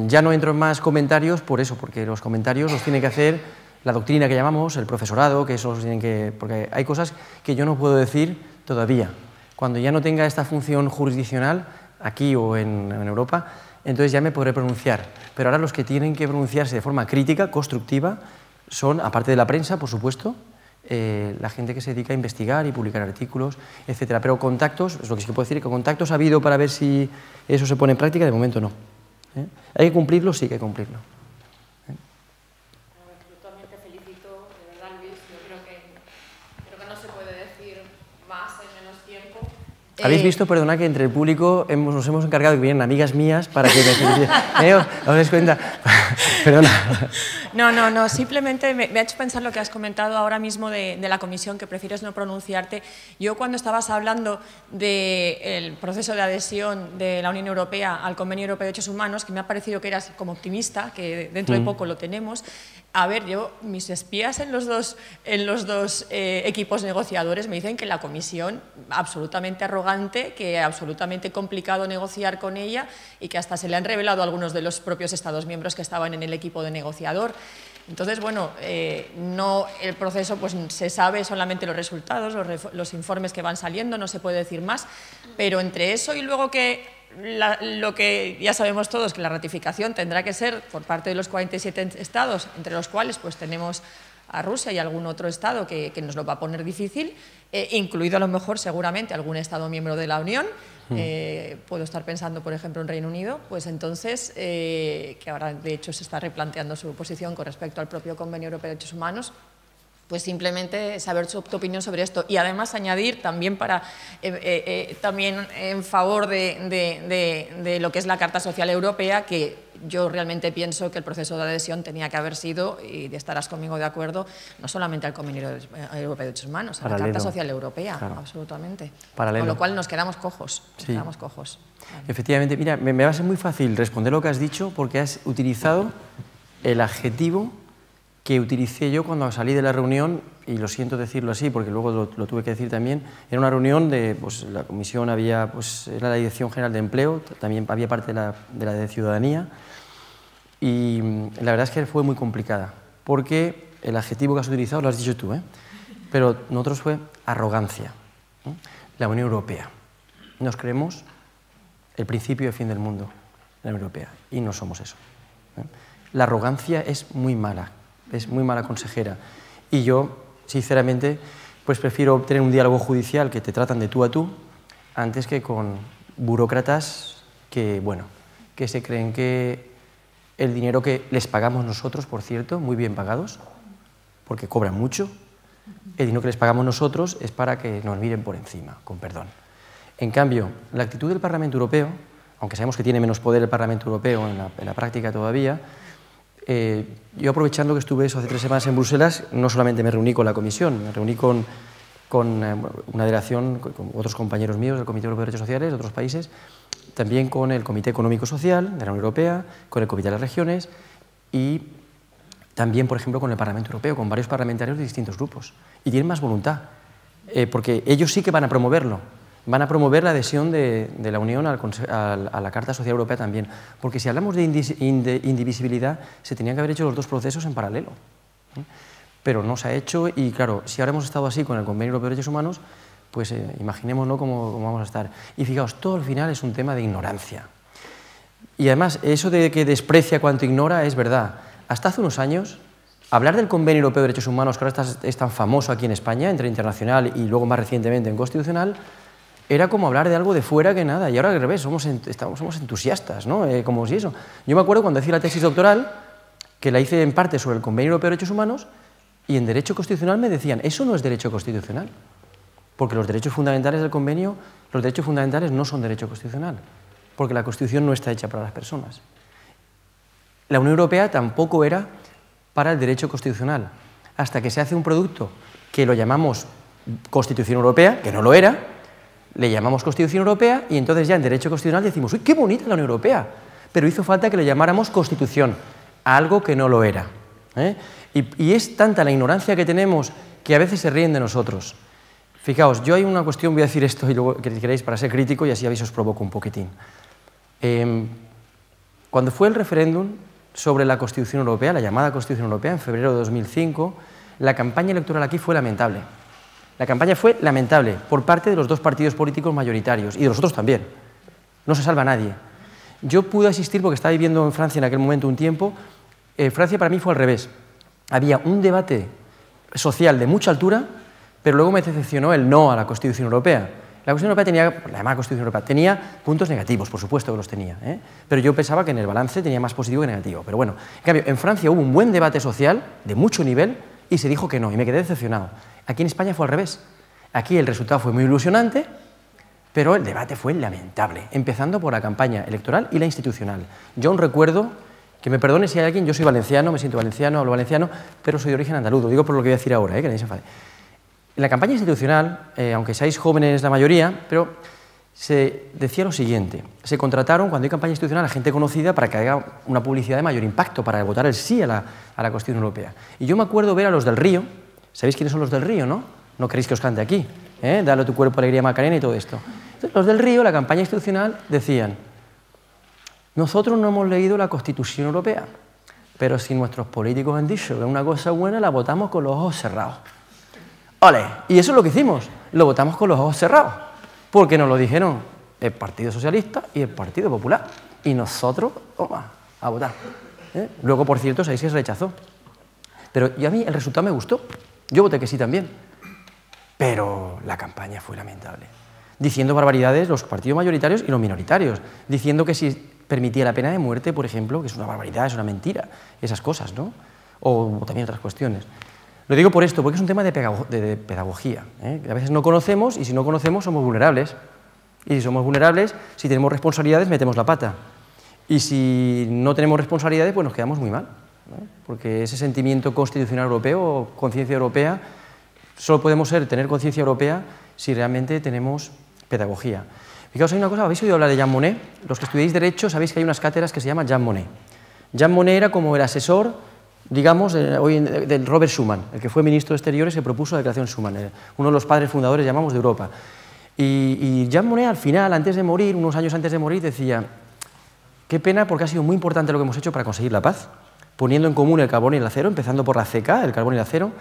ya no entro en más comentarios por eso, porque los comentarios los tiene que hacer la doctrina que llamamos, el profesorado, que eso los tienen que... porque hay cosas que yo no puedo decir todavía. Cuando ya no tenga esta función jurisdiccional, aquí o en Europa, entonces ya me podré pronunciar. Pero ahora los que tienen que pronunciarse de forma crítica, constructiva, son, aparte de la prensa, por supuesto, la gente que se dedica a investigar y publicar artículos, etcétera. Pero contactos, es lo que sí que puedo decir, que contactos ha habido para ver si eso se pone en práctica, de momento no. ¿Hay que cumplirlo? Sí, hay que cumplirlo. Yo también te felicito, de verdad, Luis. Yo creo que no se puede decir más en menos tiempo. ¿Habéis visto, perdona, que entre el público nos hemos encargado de que vienen amigas mías para que me feliciten? ¿Os dais cuenta? Perdona. No, simplemente me ha hecho pensar lo que has comentado ahora mismo de la comisión, que prefieres no pronunciarte. Yo, cuando estabas hablando del proceso de adhesión de la Unión Europea al Convenio Europeo de Derechos Humanos, que me ha parecido que eras como optimista, que dentro de poco lo tenemos. A ver, mis espías en los dos equipos negociadores me dicen que la comisión, absolutamente arrogante, que absolutamente complicado negociar con ella y que hasta se le han revelado algunos de los propios Estados miembros que estaban en el equipo de negociador. Entonces, bueno, el proceso, pues se sabe solamente los resultados, los informes que van saliendo, no se puede decir más, pero entre eso y luego que lo que ya sabemos todos, que la ratificación tendrá que ser por parte de los 47 estados, entre los cuales pues tenemos a Rusia y algún otro estado que nos lo va a poner difícil, incluido a lo mejor seguramente algún estado miembro de la Unión. Puedo estar pensando, por ejemplo, en Reino Unido, pues entonces, que ahora de hecho se está replanteando su posición con respecto al propio Convenio Europeo de Derechos Humanos, pues simplemente saber tu opinión sobre esto. Y además añadir también también en favor de lo que es la Carta Social Europea, que yo realmente pienso que el proceso de adhesión tenía que haber sido, y estarás conmigo de acuerdo, no solamente al Convenio Europeo de Derechos Humanos, a la Carta Social Europea, claro. Absolutamente. Paralelo. Con lo cual nos quedamos cojos. Sí. Vale. Efectivamente, mira, me va a ser muy fácil responder lo que has dicho, porque has utilizado el adjetivo que utilicé yo cuando salí de la reunión, y lo siento decirlo así porque luego lo tuve que decir también. Era una reunión de, pues la comisión había, pues era la Dirección General de Empleo, también había parte de la de Ciudadanía, y la verdad es que fue muy complicada, porque el adjetivo que has utilizado lo has dicho tú, pero nosotros fue arrogancia. La Unión Europea. Nos creemos el principio y el fin del mundo, la Unión Europea, y no somos eso. La arrogancia es muy mala consejera, y yo, sinceramente, pues prefiero tener un diálogo judicial que te tratan de tú a tú, antes que con burócratas que, bueno, que se creen que el dinero que les pagamos nosotros, por cierto, muy bien pagados, porque cobran mucho, el dinero que les pagamos nosotros es para que nos miren por encima, con perdón. En cambio, la actitud del Parlamento Europeo, aunque sabemos que tiene menos poder el Parlamento Europeo en la práctica todavía, yo aprovechando que estuve hace 3 semanas en Bruselas, no solamente me reuní con la Comisión, me reuní con una delegación, con otros compañeros míos del Comité Europeo de Derechos Sociales de otros países, también con el Comité Económico Social de la Unión Europea, con el Comité de las Regiones y también, por ejemplo, con el Parlamento Europeo, con varios parlamentarios de distintos grupos. Y tienen más voluntad, porque ellos sí que van a promoverlo. Van a promover la adhesión de la Unión a la Carta Social Europea también, porque si hablamos de indivisibilidad, se tenían que haber hecho los 2 procesos en paralelo. Pero no se ha hecho y, claro, si ahora hemos estado así con el Convenio Europeo de Derechos Humanos, pues imaginémonos cómo vamos a estar. Y fijaos, todo al final es un tema de ignorancia. Y además, eso de que desprecia cuanto ignora es verdad. Hasta hace unos años, hablar del Convenio Europeo de Derechos Humanos, que ahora es tan famoso aquí en España, entre internacional y luego más recientemente en constitucional, era como hablar de algo de fuera que nada, y ahora al revés, somos entusiastas, ¿no? Como si eso. Yo me acuerdo cuando hacía la tesis doctoral, que la hice en parte sobre el Convenio Europeo de Derechos Humanos, y en Derecho Constitucional me decían, eso no es Derecho Constitucional, porque los derechos fundamentales del convenio, los derechos fundamentales no son derecho constitucional, porque la Constitución no está hecha para las personas. La Unión Europea tampoco era para el derecho constitucional, hasta que se hace un producto que lo llamamos Constitución Europea, que no lo era, le llamamos Constitución Europea y entonces ya en derecho constitucional decimos, ¡uy, qué bonita la Unión Europea! Pero hizo falta que le llamáramos Constitución, a algo que no lo era. Y es tanta la ignorancia que tenemos que a veces se ríen de nosotros. Fijaos, yo hay una cuestión, voy a decir esto y luego que queréis para ser crítico y así os provoco un poquitín. Cuando fue el referéndum sobre la Constitución Europea, la llamada Constitución Europea, en febrero de 2005, la campaña electoral aquí fue lamentable. La campaña fue lamentable por parte de los 2 partidos políticos mayoritarios y de los otros también. No se salva nadie. Yo pude asistir porque estaba viviendo en Francia en aquel momento un tiempo. Francia para mí fue al revés. Había un debate social de mucha altura, pero luego me decepcionó el no a la Constitución Europea. La Constitución Europea tenía, la llamada Constitución Europea, tenía puntos negativos, por supuesto que los tenía, pero yo pensaba que en el balance tenía más positivo que negativo. Pero bueno, en cambio, en Francia hubo un buen debate social de mucho nivel y se dijo que no, y me quedé decepcionado. Aquí en España fue al revés. Aquí el resultado fue muy ilusionante, pero el debate fue lamentable, empezando por la campaña electoral y la institucional. Yo aún recuerdo, que me perdone si hay alguien, yo soy valenciano, me siento valenciano, hablo valenciano, pero soy de origen andaluz, lo digo por lo que voy a decir ahora, que nadie se enfade. En la campaña institucional, aunque seáis jóvenes la mayoría, pero se decía lo siguiente, se contrataron cuando hay campaña institucional a gente conocida para que haga una publicidad de mayor impacto, para votar el sí a la Constitución Europea. Y yo me acuerdo ver a los del Río, ¿sabéis quiénes son los del Río, no? No queréis que os cante aquí, Dale a tu cuerpo alegría Macarena y todo esto. Entonces, los del Río, la campaña institucional, decían, nosotros no hemos leído la Constitución Europea, pero si nuestros políticos han dicho que es una cosa buena, la votamos con los ojos cerrados. ¡Ole! Y eso es lo que hicimos, lo votamos con los ojos cerrados, porque nos lo dijeron el Partido Socialista y el Partido Popular, y nosotros, toma, a votar. Luego, por cierto, ahí se rechazó. Pero a mí el resultado me gustó, yo voté que sí también, pero la campaña fue lamentable, diciendo barbaridades los partidos mayoritarios y los minoritarios, diciendo que si permitía la pena de muerte, por ejemplo, que es una barbaridad, es una mentira, esas cosas, ¿no? O también otras cuestiones. Lo digo por esto, porque es un tema de pedagogía, que a veces no conocemos y si no conocemos somos vulnerables. Y si somos vulnerables, si tenemos responsabilidades, metemos la pata. Y si no tenemos responsabilidades, pues nos quedamos muy mal, ¿no? Porque ese sentimiento constitucional europeo o conciencia europea, solo podemos tener conciencia europea si realmente tenemos pedagogía. Fijaos, hay una cosa, ¿habéis oído hablar de Jean Monnet? Los que estudiáis Derecho sabéis que hay unas cátedras que se llaman Jean Monnet. Jean Monnet era como el asesor, digamos, del Robert Schuman, el que fue ministro de Exteriores que propuso la declaración Schuman, uno de los padres fundadores, llamamos, de Europa. Y Jean Monnet, al final, antes de morir, unos años antes de morir, decía, qué pena porque ha sido muy importante lo que hemos hecho para conseguir la paz, poniendo en común el carbón y el acero, empezando por la CK, el carbón y el acero.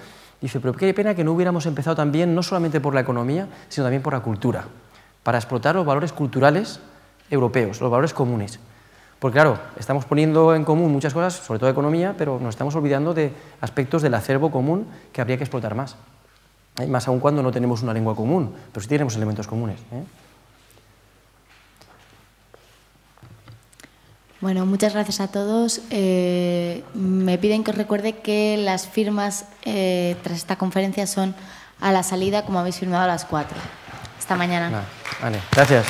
Dice, pero qué pena que no hubiéramos empezado también, no solamente por la economía, sino también por la cultura, para explotar los valores culturales europeos, los valores comunes. Porque claro, estamos poniendo en común muchas cosas, sobre todo economía, pero nos estamos olvidando de aspectos del acervo común que habría que explotar más. Más aún cuando no tenemos una lengua común, pero sí tenemos elementos comunes. Bueno, muchas gracias a todos. Me piden que os recuerde que las firmas tras esta conferencia son a la salida, como habéis firmado, a las 4. Hasta mañana. Vale, gracias.